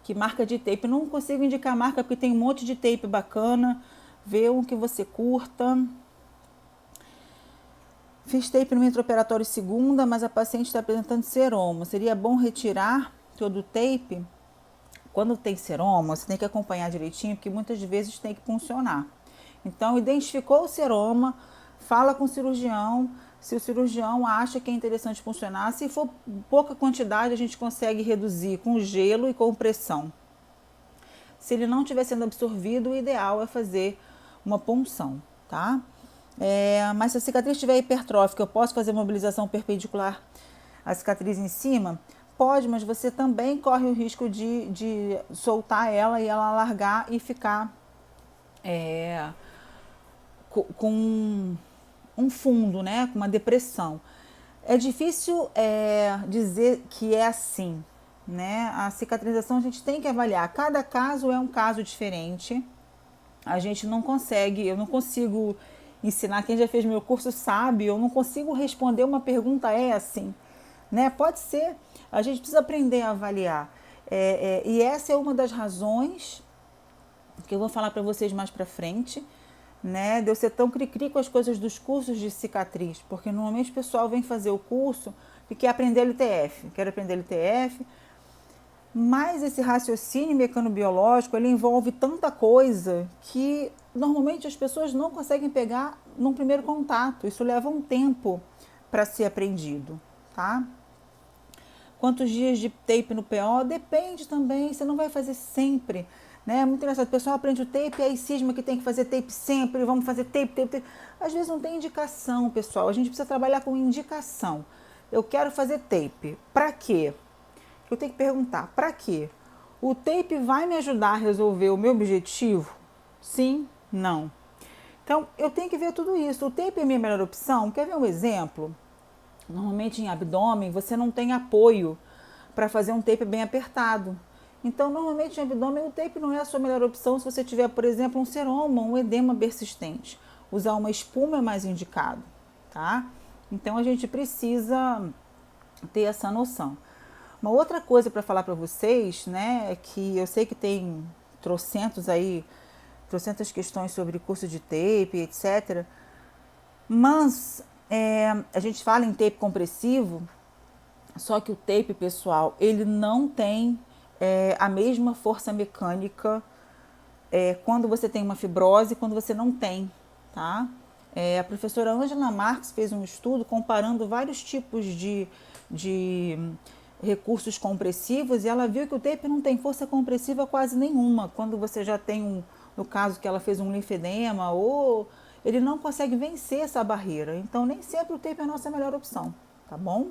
Que marca de tape? Não consigo indicar marca porque tem um monte de tape bacana. Vê um que você curta. Fiz tape no intraoperatório segunda, mas a paciente está apresentando seroma. Seria bom retirar todo o tape? Quando tem seroma, você tem que acompanhar direitinho, porque muitas vezes tem que funcionar. Então, identificou o seroma, fala com o cirurgião. Se o cirurgião acha que é interessante funcionar, se for pouca quantidade, a gente consegue reduzir com gelo e com pressão. Se ele não estiver sendo absorvido, o ideal é fazer uma punção, tá? Mas se a cicatriz estiver hipertrófica, eu posso fazer mobilização perpendicular à cicatriz em cima? Pode, mas você também corre o risco de soltar ela e ela alargar e ficar com um fundo, né, com uma depressão. É difícil dizer que é assim, né? A cicatrização a gente tem que avaliar. Cada caso é um caso diferente. A gente não consegue, eu não consigo ensinar. Quem já fez meu curso sabe, eu não consigo responder uma pergunta assim, né? Pode ser. A gente precisa aprender a avaliar. E essa é uma das razões que eu vou falar para vocês mais para frente, né, de eu ser tão cri-cri com as coisas dos cursos de cicatriz, porque normalmente o pessoal vem fazer o curso e quer aprender LTF, mas esse raciocínio mecanobiológico, ele envolve tanta coisa que normalmente as pessoas não conseguem pegar num primeiro contato, isso leva um tempo para ser aprendido, tá? Quantos dias de tape no PO? Depende também, você não vai fazer sempre, né? É muito engraçado, o pessoal aprende o tape e aí cisma que tem que fazer tape sempre, vamos fazer tape. Às vezes não tem indicação, pessoal, a gente precisa trabalhar com indicação. Eu quero fazer tape, para quê? eu tenho que perguntar, para quê? O tape vai me ajudar a resolver o meu objetivo? Sim, não. Então, eu tenho que ver tudo isso. O tape é a minha melhor opção? Quer ver um exemplo? Normalmente em abdômen você não tem apoio para fazer um tape bem apertado. Então, normalmente em abdômen o tape não é a sua melhor opção se você tiver, por exemplo, um seroma, um edema persistente. Usar uma espuma é mais indicado, tá? Então, a gente precisa ter essa noção. Uma outra coisa para falar para vocês, né, é que eu sei que tem trocentas questões sobre curso de tape, etc. Mas a gente fala em tape compressivo, só que o tape, pessoal, ele não tem a mesma força mecânica quando você tem uma fibrose e quando você não tem, tá? A professora Angela Marx fez um estudo comparando vários tipos de recursos compressivos e ela viu que o tape não tem força compressiva quase nenhuma. Quando você já tem, no caso que ela fez um linfedema, ou ele não consegue vencer essa barreira. Então, nem sempre o tape é a nossa melhor opção, tá bom?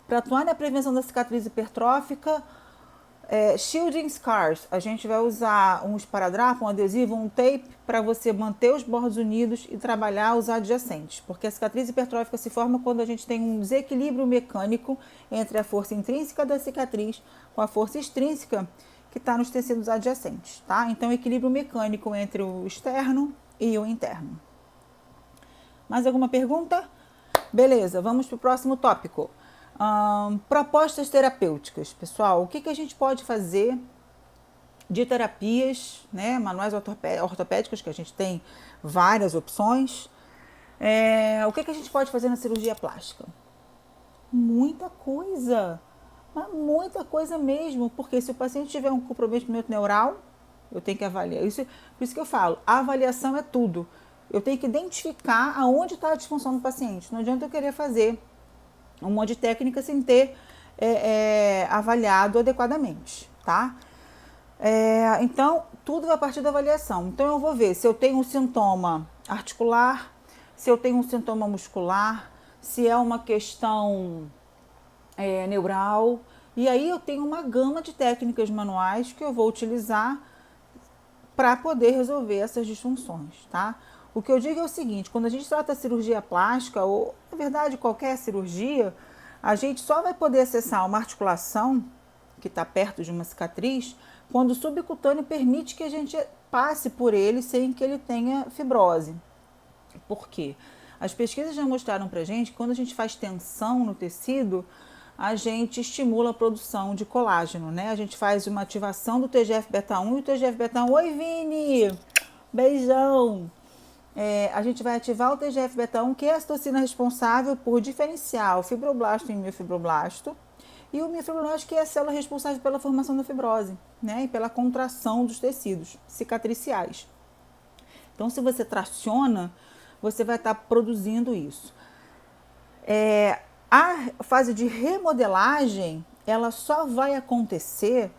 Para atuar na prevenção da cicatriz hipertrófica, shielding scars, a gente vai usar um esparadrapo, um adesivo, um tape para você manter os bordos unidos e trabalhar os adjacentes, porque a cicatriz hipertrófica se forma quando a gente tem um desequilíbrio mecânico entre a força intrínseca da cicatriz com a força extrínseca que está nos tecidos adjacentes, tá? Então, equilíbrio mecânico entre o externo e o interno. Mais alguma pergunta? Beleza, vamos para o próximo tópico. Propostas terapêuticas. Pessoal, o que a gente pode fazer de terapias, né, manuais ortopédicos, que a gente tem várias opções. O que a gente pode fazer na cirurgia plástica? Muita coisa, mas muita coisa mesmo, porque se o paciente tiver um comprometimento neural, eu tenho que avaliar. Por isso que eu falo, a avaliação é tudo. Eu tenho que identificar aonde está a disfunção do paciente. Não adianta eu querer fazer um monte de técnica sem ter avaliado adequadamente, tá? Então, tudo vai partir da avaliação. Então, eu vou ver se eu tenho um sintoma articular, se eu tenho um sintoma muscular, se é uma questão neural. E aí eu tenho uma gama de técnicas manuais que eu vou utilizar para poder resolver essas disfunções, tá? O que eu digo é o seguinte, quando a gente trata a cirurgia plástica, ou na verdade qualquer cirurgia, a gente só vai poder acessar uma articulação que está perto de uma cicatriz quando o subcutâneo permite que a gente passe por ele sem que ele tenha fibrose. Por quê? As pesquisas já mostraram pra gente que quando a gente faz tensão no tecido, a gente estimula a produção de colágeno, né? A gente faz uma ativação do TGF-beta1 e o TGF-beta1... Oi, Vini! Beijão! A gente vai ativar o TGF-beta1, que é a citocina responsável por diferenciar o fibroblasto e o miofibroblasto, e o miofibroblast, que é a célula responsável pela formação da fibrose, né? E pela contração dos tecidos cicatriciais. Então, se você traciona, você vai estar produzindo isso. A fase de remodelagem, ela só vai acontecer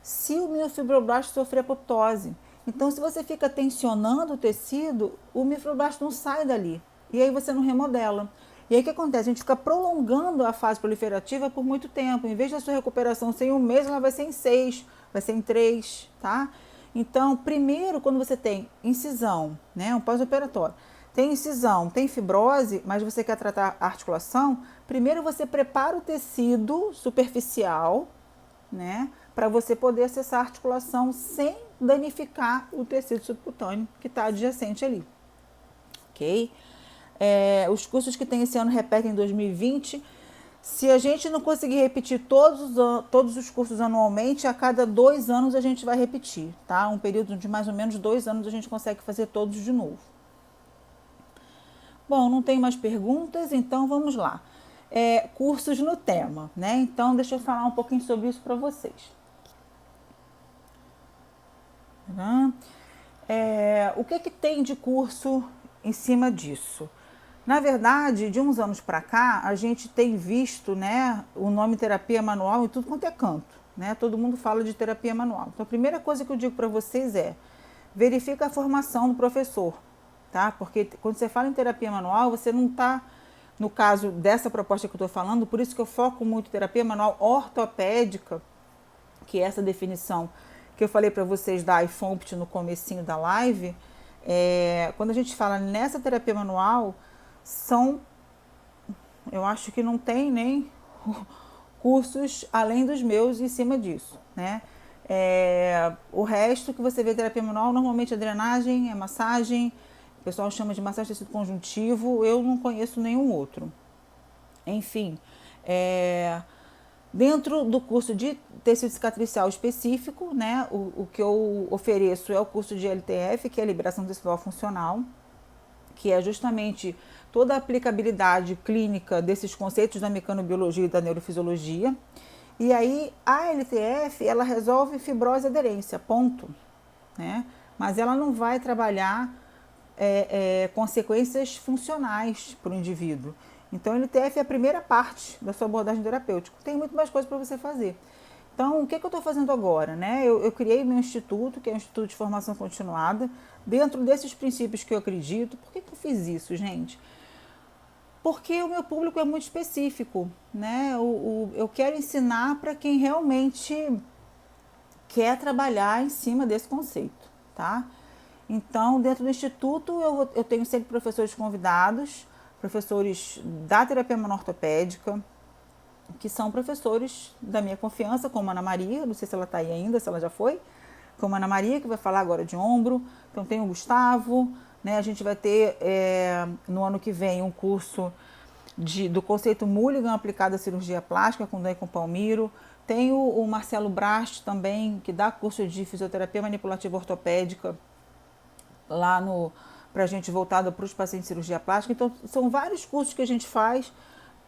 se o miofibroblasto sofrer apoptose. Então, se você fica tensionando o tecido, o miofibroblast não sai dali. E aí você não remodela. E aí o que acontece? A gente fica prolongando a fase proliferativa por muito tempo. Em vez da sua recuperação ser em 1 mês, ela vai ser em 6, vai ser em 3, tá? Então, primeiro, quando você tem incisão, né, um pós-operatório, tem incisão, tem fibrose, mas você quer tratar a articulação, primeiro você prepara o tecido superficial, né, para você poder acessar a articulação sem danificar o tecido subcutâneo que está adjacente ali, ok? Os cursos que tem esse ano repetem em 2020. Se a gente não conseguir repetir todos os cursos anualmente, a cada 2 anos a gente vai repetir, tá? Um período de mais ou menos 2 anos a gente consegue fazer todos de novo. Bom, não tem mais perguntas, então vamos lá. Cursos no tema, né? Então, deixa eu falar um pouquinho sobre isso para vocês. O que tem de curso em cima disso? Na verdade, de uns anos para cá, a gente tem visto, né, o nome terapia manual em tudo quanto é canto, né? Todo mundo fala de terapia manual. Então, a primeira coisa que eu digo para vocês verifica a formação do professor, tá? Porque quando você fala em terapia manual, você não está no caso dessa proposta que eu estou falando, por isso que eu foco muito em terapia manual ortopédica, que é essa definição que eu falei para vocês da iFompt no comecinho da live. Quando a gente fala nessa terapia manual, eu acho que não tem nem cursos além dos meus em cima disso, né? O resto que você vê terapia manual, normalmente é drenagem, é massagem, o pessoal chama de massagem tecido conjuntivo, eu não conheço nenhum outro. Enfim, dentro do curso de tecido cicatricial específico, né, o que eu ofereço é o curso de LTF, que é a Liberação Tecidual Funcional, que é justamente toda a aplicabilidade clínica desses conceitos da mecanobiologia e da neurofisiologia. E aí a LTF, ela resolve fibrose e aderência, ponto, né? Mas ela não vai trabalhar consequências funcionais para o indivíduo. Então, a LTF é a primeira parte da sua abordagem terapêutica. Tem muito mais coisa para você fazer. Então, o que eu estou fazendo agora? Né? Eu criei meu instituto, que é um instituto de formação continuada, dentro desses princípios que eu acredito. Por que eu fiz isso, gente? Porque o meu público é muito específico, né? Eu quero ensinar para quem realmente quer trabalhar em cima desse conceito, tá? Então, dentro do Instituto, eu tenho sempre professores convidados, professores da terapia manual ortopédica, que são professores da minha confiança, como a Ana Maria, não sei se ela está aí ainda, se ela já foi, como a Ana Maria, que vai falar agora de ombro. Então, tem o Gustavo, né? A gente vai ter no ano que vem um curso do conceito Mulligan aplicado à cirurgia plástica com Dan e com Palmiro. Tem o Marcelo Brast também, que dá curso de fisioterapia manipulativa ortopédica lá para a gente voltada para os pacientes de cirurgia plástica. Então, são vários cursos que a gente faz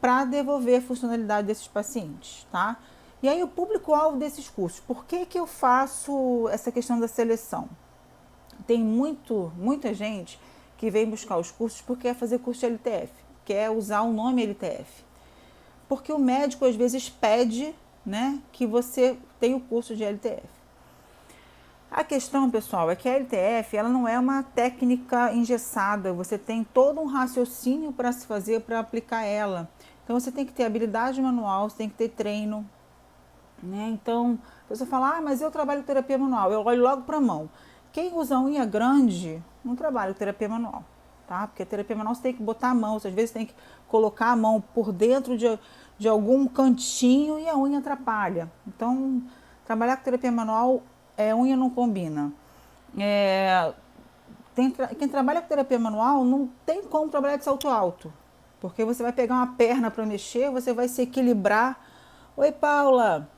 para devolver a funcionalidade desses pacientes, tá? E aí, o público-alvo desses cursos, por que eu faço essa questão da seleção? Tem muita gente que vem buscar os cursos porque quer fazer curso de LTF, quer usar o nome LTF. Porque o médico, às vezes, pede, né, que você tenha o curso de LTF. A questão, pessoal, é que a LTF ela não é uma técnica engessada, você tem todo um raciocínio para se fazer, para aplicar ela. Então, você tem que ter habilidade manual, você tem que ter treino, né? Então, você fala, mas eu trabalho com terapia manual, eu olho logo para a mão. Quem usa unha grande não trabalha com terapia manual, tá? Porque a terapia manual você tem que botar a mão, você, às vezes tem que colocar a mão por dentro de algum cantinho e a unha atrapalha. Então, trabalhar com terapia manual, unha não combina. Quem trabalha com terapia manual não tem como trabalhar de salto alto, porque você vai pegar uma perna para mexer, você vai se equilibrar. Oi, Paula!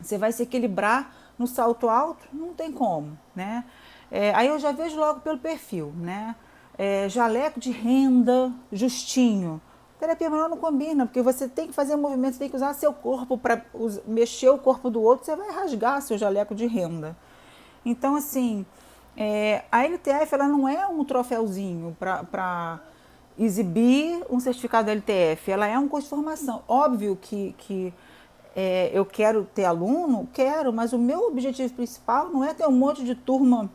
Você vai se equilibrar no salto alto? Não tem como, né? Aí eu já vejo logo pelo perfil, né? Jaleco de renda, justinho. Terapia manual não combina, porque você tem que fazer um movimento, você tem que usar seu corpo para mexer o corpo do outro, você vai rasgar seu jaleco de renda. Então, assim, a LTF ela não é um troféuzinho para exibir um certificado da LTF, ela é um curso de formação. Óbvio que eu quero ter aluno, mas o meu objetivo principal não é ter um monte de turma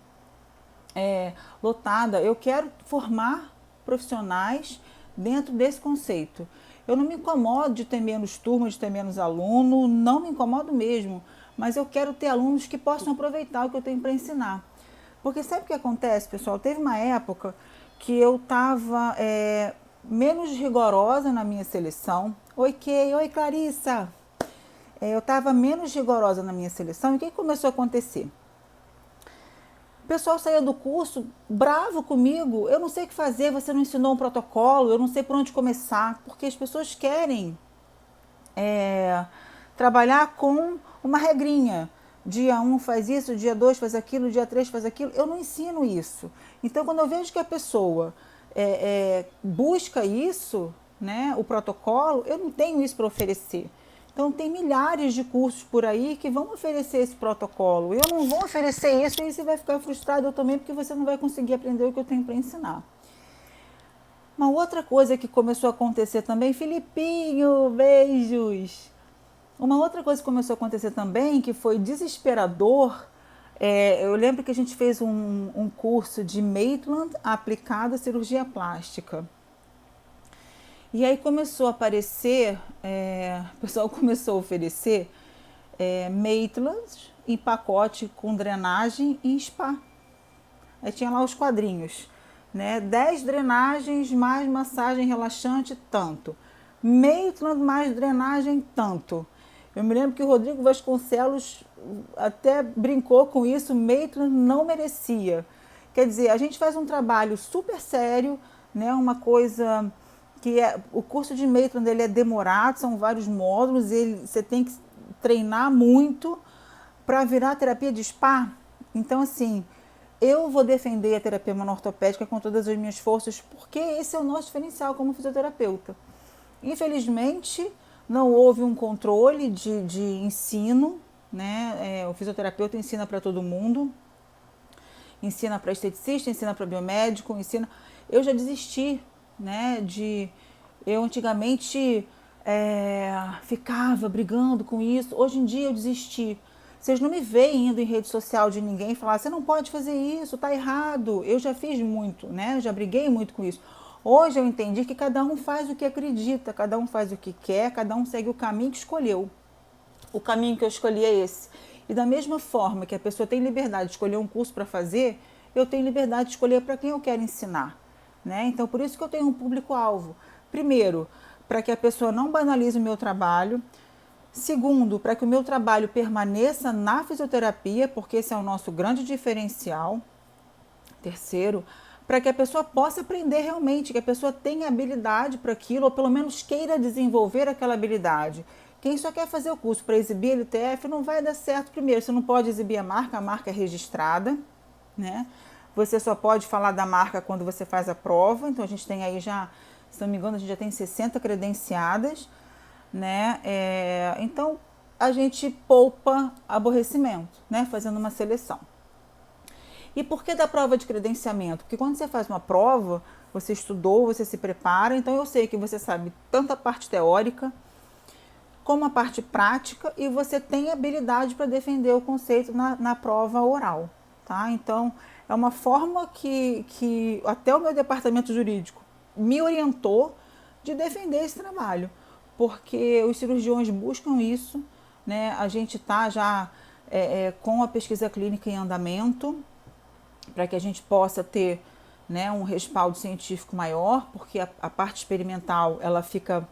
lotada. Eu quero formar profissionais dentro desse conceito. Eu não me incomodo de ter menos turma, de ter menos aluno, não me incomodo mesmo, mas eu quero ter alunos que possam aproveitar o que eu tenho para ensinar. Porque sabe o que acontece, pessoal? Teve uma época que eu estava menos rigorosa na minha seleção. Oi, Kay. Oi, Clarissa. Eu estava menos rigorosa na minha seleção. E o que começou a acontecer? O pessoal saía do curso bravo comigo. Eu não sei o que fazer, você não ensinou um protocolo, eu não sei por onde começar. Porque as pessoas querem trabalhar com uma regrinha. Dia 1 faz isso, dia 2 faz aquilo, dia 3 faz aquilo. Eu não ensino isso. Então, quando eu vejo que a pessoa busca isso, né, o protocolo, eu não tenho isso para oferecer. Então, tem milhares de cursos por aí que vão oferecer esse protocolo. Eu não vou oferecer isso e aí você vai ficar frustrado, eu também, porque você não vai conseguir aprender o que eu tenho para ensinar. Uma outra coisa que começou a acontecer também, Filipinho, beijos! Uma outra coisa que começou a acontecer também, que foi desesperador, eu lembro que a gente fez um curso de Maitland aplicado à cirurgia plástica. E aí começou a aparecer, o pessoal começou a oferecer Maitland em pacote com drenagem e spa. Aí tinha lá os quadrinhos, né? 10 drenagens mais massagem relaxante, tanto. Maitland mais drenagem, tanto. Eu me lembro que o Rodrigo Vasconcelos até brincou com isso, Maitland não merecia. Quer dizer, a gente faz um trabalho super sério, né? Uma coisa que o curso de Maitland ele é demorado, são vários módulos, você tem que treinar muito para virar terapia de spa. Então, assim, eu vou defender a terapia manuortopédica com todas as minhas forças, porque esse é o nosso diferencial como fisioterapeuta. Infelizmente, não houve um controle de ensino, né? O fisioterapeuta ensina para todo mundo, ensina para esteticista, ensina para biomédico, ensina. Eu já desisti, né? Eu antigamente ficava brigando com isso. Hoje em dia eu desisti. Vocês não me veem indo em rede social de ninguém e falar, você não pode fazer isso, tá errado. Eu já fiz muito, né? Eu já briguei muito com isso. Hoje eu entendi que cada um faz o que acredita, cada um faz o que quer, cada um segue o caminho que escolheu. O caminho que eu escolhi é esse. E da mesma forma que a pessoa tem liberdade de escolher um curso para fazer, eu tenho liberdade de escolher para quem eu quero ensinar, né? Então, por isso que eu tenho um público-alvo. Primeiro, para que a pessoa não banalize o meu trabalho. Segundo, para que o meu trabalho permaneça na fisioterapia, porque esse é o nosso grande diferencial. Terceiro, para que a pessoa possa aprender realmente, que a pessoa tenha habilidade para aquilo, ou pelo menos queira desenvolver aquela habilidade. Quem só quer fazer o curso para exibir a LTF não vai dar certo. Primeiro, você não pode exibir a marca é registrada, né? Você só pode falar da marca quando você faz a prova. Então a gente tem aí já, se não me engano, a gente já tem 60 credenciadas, né? Então a gente poupa aborrecimento, né? Fazendo uma seleção. E por que da prova de credenciamento? Porque quando você faz uma prova, você estudou, você se prepara, então eu sei que você sabe tanto a parte teórica como a parte prática e você tem habilidade para defender o conceito na prova oral, tá? Então, é uma forma que até o meu departamento jurídico me orientou de defender esse trabalho, porque os cirurgiões buscam isso, né? A gente está já com a pesquisa clínica em andamento, para que a gente possa ter, né, um respaldo científico maior, porque a parte experimental ela fica,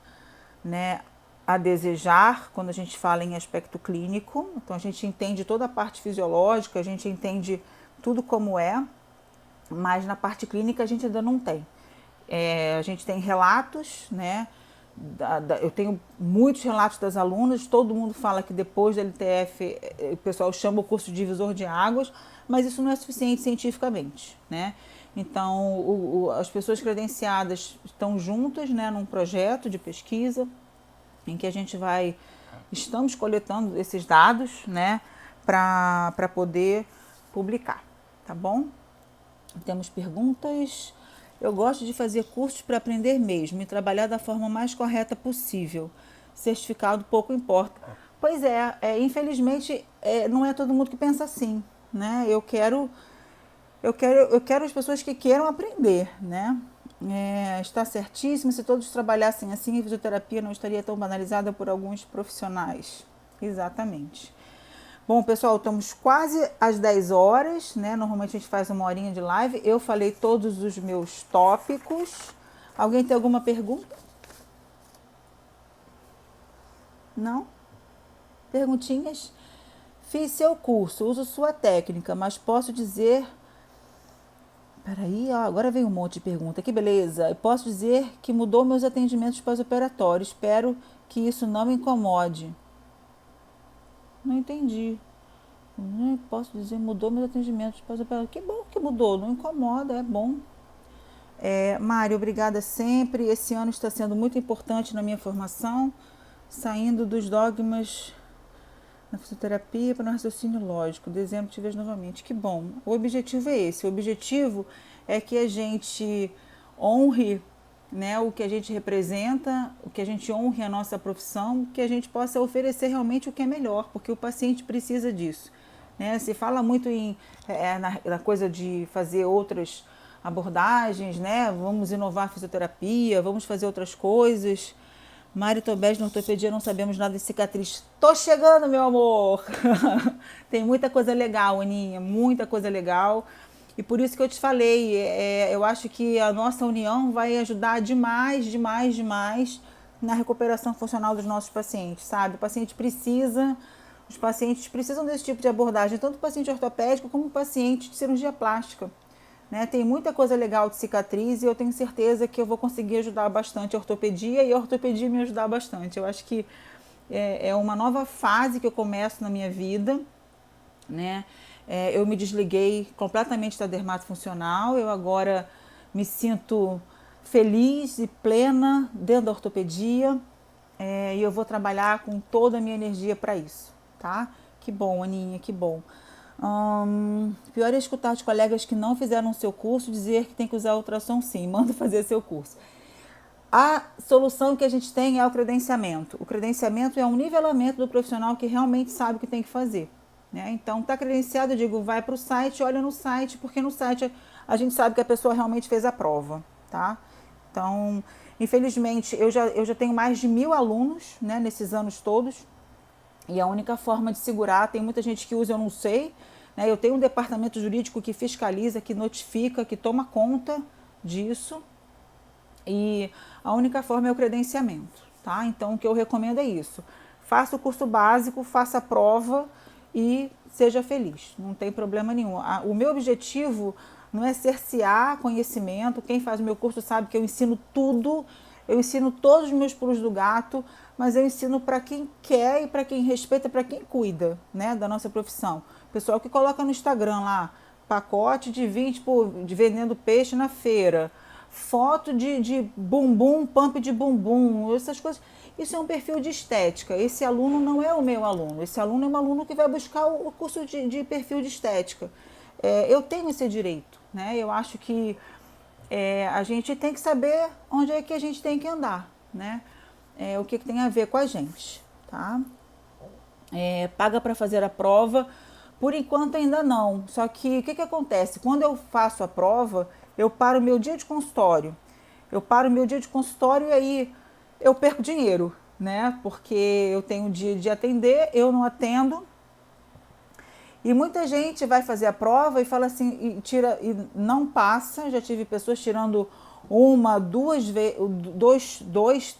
né, a desejar quando a gente fala em aspecto clínico. Então a gente entende toda a parte fisiológica, a gente entende tudo como é, mas na parte clínica a gente ainda não tem. A gente tem relatos, né? Eu tenho muitos relatos das alunas, todo mundo fala que depois da LTF o pessoal chama o curso de divisor de águas, mas isso não é suficiente cientificamente, né? Então, as pessoas credenciadas estão juntas, né, num projeto de pesquisa em que a gente estamos coletando esses dados, né, para poder publicar, tá bom? Temos perguntas. Eu gosto de fazer cursos para aprender mesmo e trabalhar da forma mais correta possível. Certificado pouco importa. Pois infelizmente não é todo mundo que pensa assim, né? Eu quero as pessoas que queiram aprender, né? Está certíssimo, se todos trabalhassem assim, a fisioterapia não estaria tão banalizada por alguns profissionais. Exatamente. Bom, pessoal, estamos quase às 10 horas, né? Normalmente a gente faz uma horinha de live. Eu falei todos os meus tópicos. Alguém tem alguma pergunta? Não? Perguntinhas? Fiz seu curso, uso sua técnica, mas posso dizer... Peraí, agora veio um monte de pergunta. Que beleza. Eu posso dizer que mudou meus atendimentos pós-operatórios. Espero que isso não me incomode. Não entendi. Não posso dizer, mudou meus atendimentos pós-operatórios. Que bom que mudou, não incomoda, é bom. Mário, obrigada sempre. Esse ano está sendo muito importante na minha formação, saindo dos dogmas na fisioterapia para o raciocínio lógico. Dezembro te vejo novamente. Que bom. O objetivo é esse. O objetivo é que a gente honre, né, o que a gente representa, o que a gente honre a nossa profissão, que a gente possa oferecer realmente o que é melhor, porque o paciente precisa disso. Né? Se fala muito na coisa de fazer outras abordagens, né? Vamos inovar a fisioterapia, vamos fazer outras coisas. Mari Tobés, na ortopedia, não sabemos nada de cicatriz. Tô chegando, meu amor! Tem muita coisa legal, Aninha, muita coisa legal. E por isso que eu te falei, eu acho que a nossa união vai ajudar demais, demais, demais na recuperação funcional dos nossos pacientes, sabe? Os pacientes precisam desse tipo de abordagem, tanto o paciente ortopédico como o paciente de cirurgia plástica. Né? Tem muita coisa legal de cicatriz e eu tenho certeza que eu vou conseguir ajudar bastante a ortopedia e a ortopedia me ajudar bastante. Eu acho que é uma nova fase que eu começo na minha vida, né? Eu me desliguei completamente da dermatofuncional, eu agora me sinto feliz e plena dentro da ortopedia e eu vou trabalhar com toda a minha energia para isso, tá? Que bom, Aninha, que bom. Pior é escutar de colegas que não fizeram seu curso dizer que tem que usar ultrassom sim, manda fazer seu curso. A solução que a gente tem é o credenciamento. O credenciamento é um nivelamento do profissional que realmente sabe o que tem que fazer. Né? Então, está credenciado, eu digo, vai para o site, olha no site, porque no site a gente sabe que a pessoa realmente fez a prova. Tá? Então, infelizmente, eu já tenho mais de 1000 alunos, né, nesses anos todos, e a única forma de segurar, tem muita gente que usa, eu não sei, né? Eu tenho um departamento jurídico que fiscaliza, que notifica, que toma conta disso, e a única forma é o credenciamento, tá? Então, o que eu recomendo é isso. Faça o curso básico, faça a prova e seja feliz, não tem problema nenhum. O meu objetivo não é cercear conhecimento, quem faz o meu curso sabe que eu ensino tudo, eu ensino todos os meus pulos do gato, mas eu ensino para quem quer e para quem respeita, para quem cuida, né, da nossa profissão. Pessoal que coloca no Instagram lá, pacote de 20 de vendendo peixe na feira, foto de bumbum, pump de bumbum, essas coisas. Isso é um perfil de estética. Esse aluno não é o meu aluno. Esse aluno é um aluno que vai buscar o curso de perfil de estética. Eu tenho esse direito, né? Eu acho que a gente tem que saber onde é que a gente tem que andar, né? O que tem a ver com a gente, tá? Paga para fazer a prova. Por enquanto ainda não. Só que o que acontece? Quando eu faço a prova, eu paro o meu dia de consultório. E aí eu perco dinheiro, né? Porque eu tenho o dia de atender, eu não atendo. E muita gente vai fazer a prova e fala assim, e não passa. Já tive pessoas tirando uma, duas,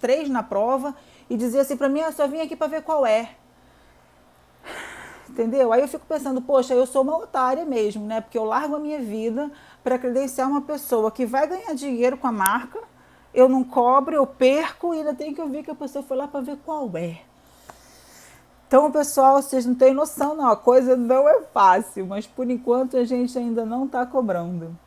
três na prova e dizer assim para mim, eu só vim aqui para ver qual é. Entendeu? Aí eu fico pensando, poxa, eu sou uma otária mesmo, né? Porque eu largo a minha vida para credenciar uma pessoa que vai ganhar dinheiro com a marca, eu não cobro, eu perco e ainda tenho que ouvir que a pessoa foi lá para ver qual é. Então, pessoal, vocês não têm noção, não. A coisa não é fácil, mas por enquanto a gente ainda não está cobrando.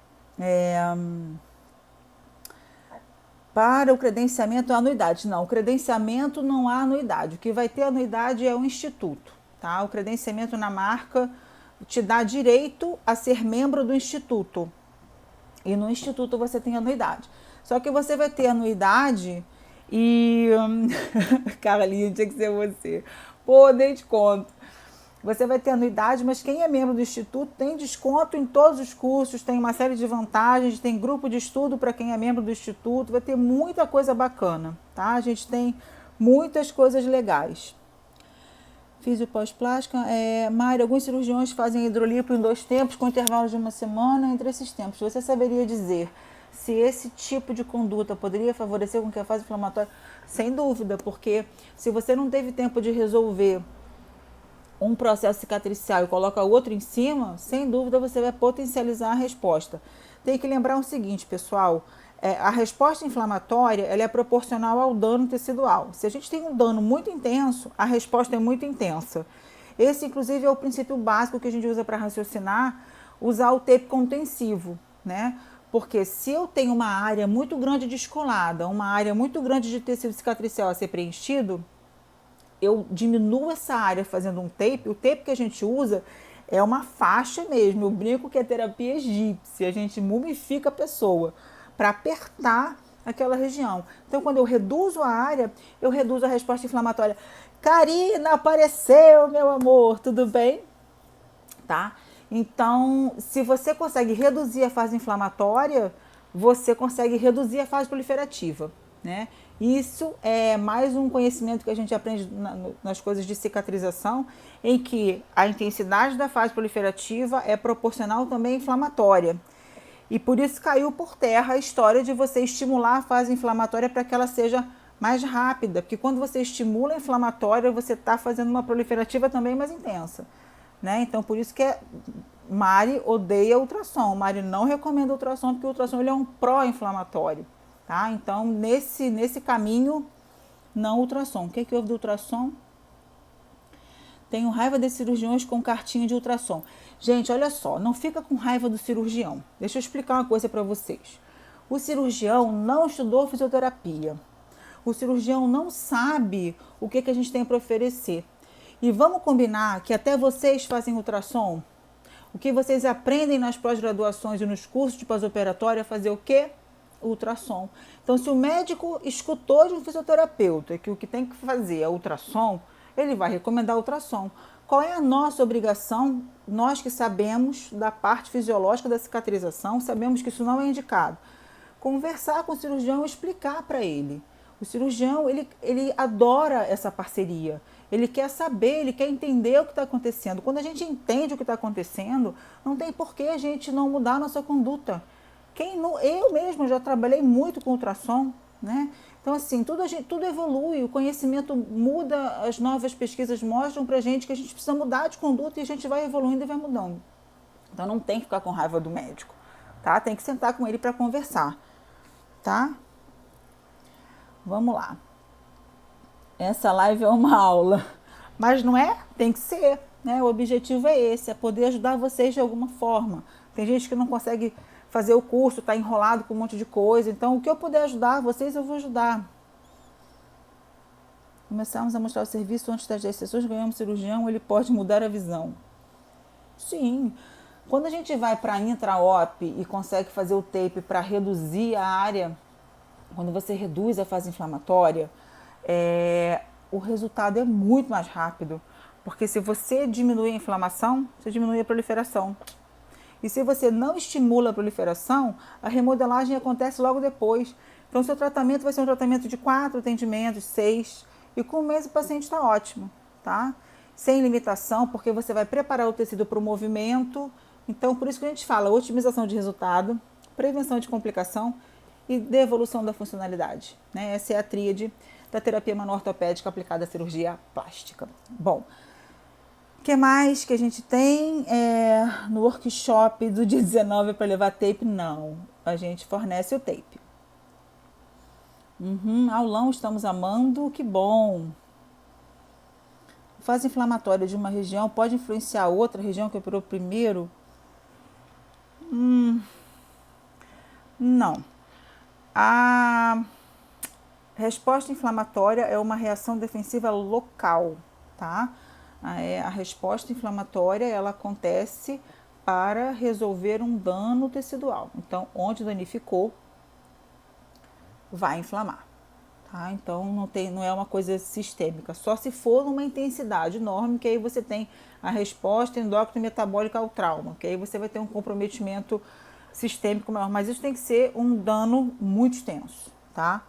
Para o credenciamento, a anuidade. Não, o credenciamento não há anuidade. O que vai ter anuidade é o instituto. Tá? O credenciamento na marca te dá direito a ser membro do instituto. E no instituto você tem anuidade. Só que você vai ter anuidade e... Carlinhos, tinha que ser você. Pô, dei de conta. Você vai ter anuidade, mas quem é membro do instituto tem desconto em todos os cursos, tem uma série de vantagens, tem grupo de estudo para quem é membro do instituto, vai ter muita coisa bacana, tá? A gente tem muitas coisas legais. Físio pós-plástica, Mari, alguns cirurgiões fazem hidrolipo em 2 tempos, com intervalos de 1 semana entre esses tempos. Você saberia dizer se esse tipo de conduta poderia favorecer com que a fase inflamatória? Sem dúvida, porque se você não teve tempo de resolver um processo cicatricial e coloca outro em cima, sem dúvida você vai potencializar a resposta. Tem que lembrar o seguinte, pessoal, a resposta inflamatória ela é proporcional ao dano tecidual. Se a gente tem um dano muito intenso, a resposta é muito intensa. Esse, inclusive, é o princípio básico que a gente usa para raciocinar, usar o tape contensivo, né? Porque se eu tenho uma área muito grande descolada, uma área muito grande de tecido cicatricial a ser preenchido, eu diminuo essa área fazendo um tape. O tape que a gente usa é uma faixa mesmo. Eu brinco que é terapia egípcia. A gente mumifica a pessoa para apertar aquela região. Então, quando eu reduzo a área, eu reduzo a resposta inflamatória. Karina, apareceu, meu amor, tudo bem? Tá? Então, se você consegue reduzir a fase inflamatória, você consegue reduzir a fase proliferativa, né? Isso é mais um conhecimento que a gente aprende nas coisas de cicatrização, em que a intensidade da fase proliferativa é proporcional também à inflamatória. E por isso caiu por terra a história de você estimular a fase inflamatória para que ela seja mais rápida, porque quando você estimula a inflamatória, você está fazendo uma proliferativa também mais intensa, né? Então, por isso que Mari odeia ultrassom. Mari não recomenda ultrassom, porque o ultrassom ele é um pró-inflamatório, tá? Então, nesse caminho, não ultrassom. O que houve do ultrassom? Tenho raiva de cirurgiões com cartinha de ultrassom. Gente, olha só, não fica com raiva do cirurgião. Deixa eu explicar uma coisa para vocês. O cirurgião não estudou fisioterapia. O cirurgião não sabe o que a gente tem para oferecer. E vamos combinar que até vocês fazem ultrassom? O que vocês aprendem nas pós-graduações e nos cursos de pós-operatório é fazer o quê? Ultrassom. Então, se o médico escutou de um fisioterapeuta que o que tem que fazer é ultrassom, ele vai recomendar ultrassom. Qual é a nossa obrigação? Nós que sabemos da parte fisiológica da cicatrização, sabemos que isso não é indicado. Conversar com o cirurgião e explicar para ele. O cirurgião, ele adora essa parceria. Ele quer saber, ele quer entender o que está acontecendo. Quando a gente entende o que está acontecendo, não tem por que a gente não mudar a nossa conduta. Eu mesma já trabalhei muito com ultrassom, né? Então, assim, tudo evolui, o conhecimento muda, as novas pesquisas mostram pra gente que a gente precisa mudar de conduta e a gente vai evoluindo e vai mudando. Então, não tem que ficar com raiva do médico, tá? Tem que sentar com ele para conversar, tá? Vamos lá. Essa live é uma aula, mas não é? Tem que ser, né? O objetivo é esse, é poder ajudar vocês de alguma forma. Tem gente que não consegue fazer o curso, está enrolado com um monte de coisa. Então, o que eu puder ajudar vocês, eu vou ajudar. Começamos a mostrar o serviço antes das 10 sessões, ganhamos cirurgião, ele pode mudar a visão. Sim. Quando a gente vai para intra-op e consegue fazer o tape para reduzir a área, quando você reduz a fase inflamatória, o resultado é muito mais rápido. Porque se você diminui a inflamação, você diminui a proliferação. E se você não estimula a proliferação, a remodelagem acontece logo depois. Então, seu tratamento vai ser um tratamento de 4 atendimentos, 6, e com um mês o paciente está ótimo, tá? Sem limitação, porque você vai preparar o tecido para o movimento. Então, por isso que a gente fala otimização de resultado, prevenção de complicação e devolução da funcionalidade, né? Essa é a tríade da terapia manual-ortopédica aplicada à cirurgia plástica. Bom, o que mais que a gente tem no workshop do dia 19 para levar tape? Não, a gente fornece o tape. Aulão, estamos amando, que bom. Fase inflamatória de uma região pode influenciar outra região que operou primeiro? Não. A resposta inflamatória é uma reação defensiva local, tá? A resposta inflamatória, ela acontece para resolver um dano tecidual. Então, onde danificou, vai inflamar, tá? Então, não é uma coisa sistêmica, só se for numa intensidade enorme, que aí você tem a resposta endócrina e metabólica ao trauma, que aí você vai ter um comprometimento sistêmico maior, mas isso tem que ser um dano muito extenso, tá?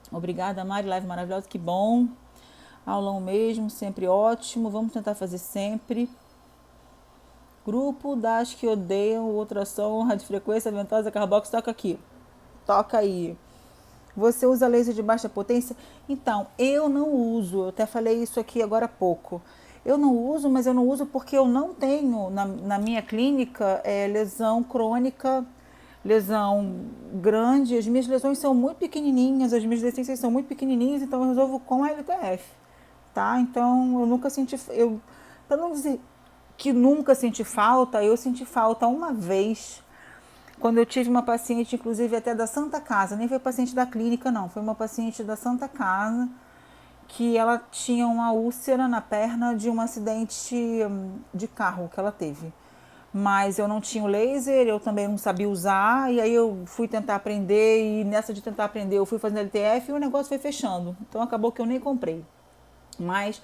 Obrigada, Mari, live maravilhosa, que bom. Aulão mesmo, sempre ótimo, vamos tentar fazer sempre. Grupo das que odeiam o ultrassom, radiofrequência ventosa, carbox, toca aqui. Toca aí. Você usa laser de baixa potência? Então, eu não uso, eu até falei isso aqui agora há pouco. Eu não uso, mas eu não uso porque eu não tenho na minha clínica lesão crônica, lesão grande. As minhas lesões são muito pequenininhas, as minhas deficiências são muito pequenininhas, então eu resolvo com a LTF, tá? Então eu nunca senti, para não dizer que nunca senti falta, eu senti falta uma vez, quando eu tive uma paciente, inclusive até da Santa Casa, nem foi paciente da clínica não, foi uma paciente da Santa Casa, que ela tinha uma úlcera na perna de um acidente de carro que ela teve. Mas eu não tinha o laser, eu também não sabia usar, e aí eu fui tentar aprender, e nessa de tentar aprender eu fui fazendo LTF e o negócio foi fechando. Então acabou que eu nem comprei. Mas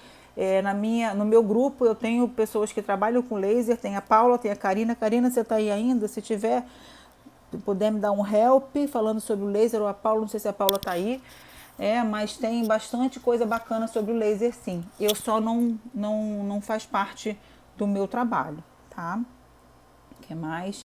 No meu grupo eu tenho pessoas que trabalham com laser, tem a Paula, tem a Karina. Karina, você está aí ainda? Se tiver, puder me dar um help falando sobre o laser, ou a Paula, não sei se a Paula está aí. Mas tem bastante coisa bacana sobre o laser, sim. Eu só não faz parte do meu trabalho, tá? O que mais?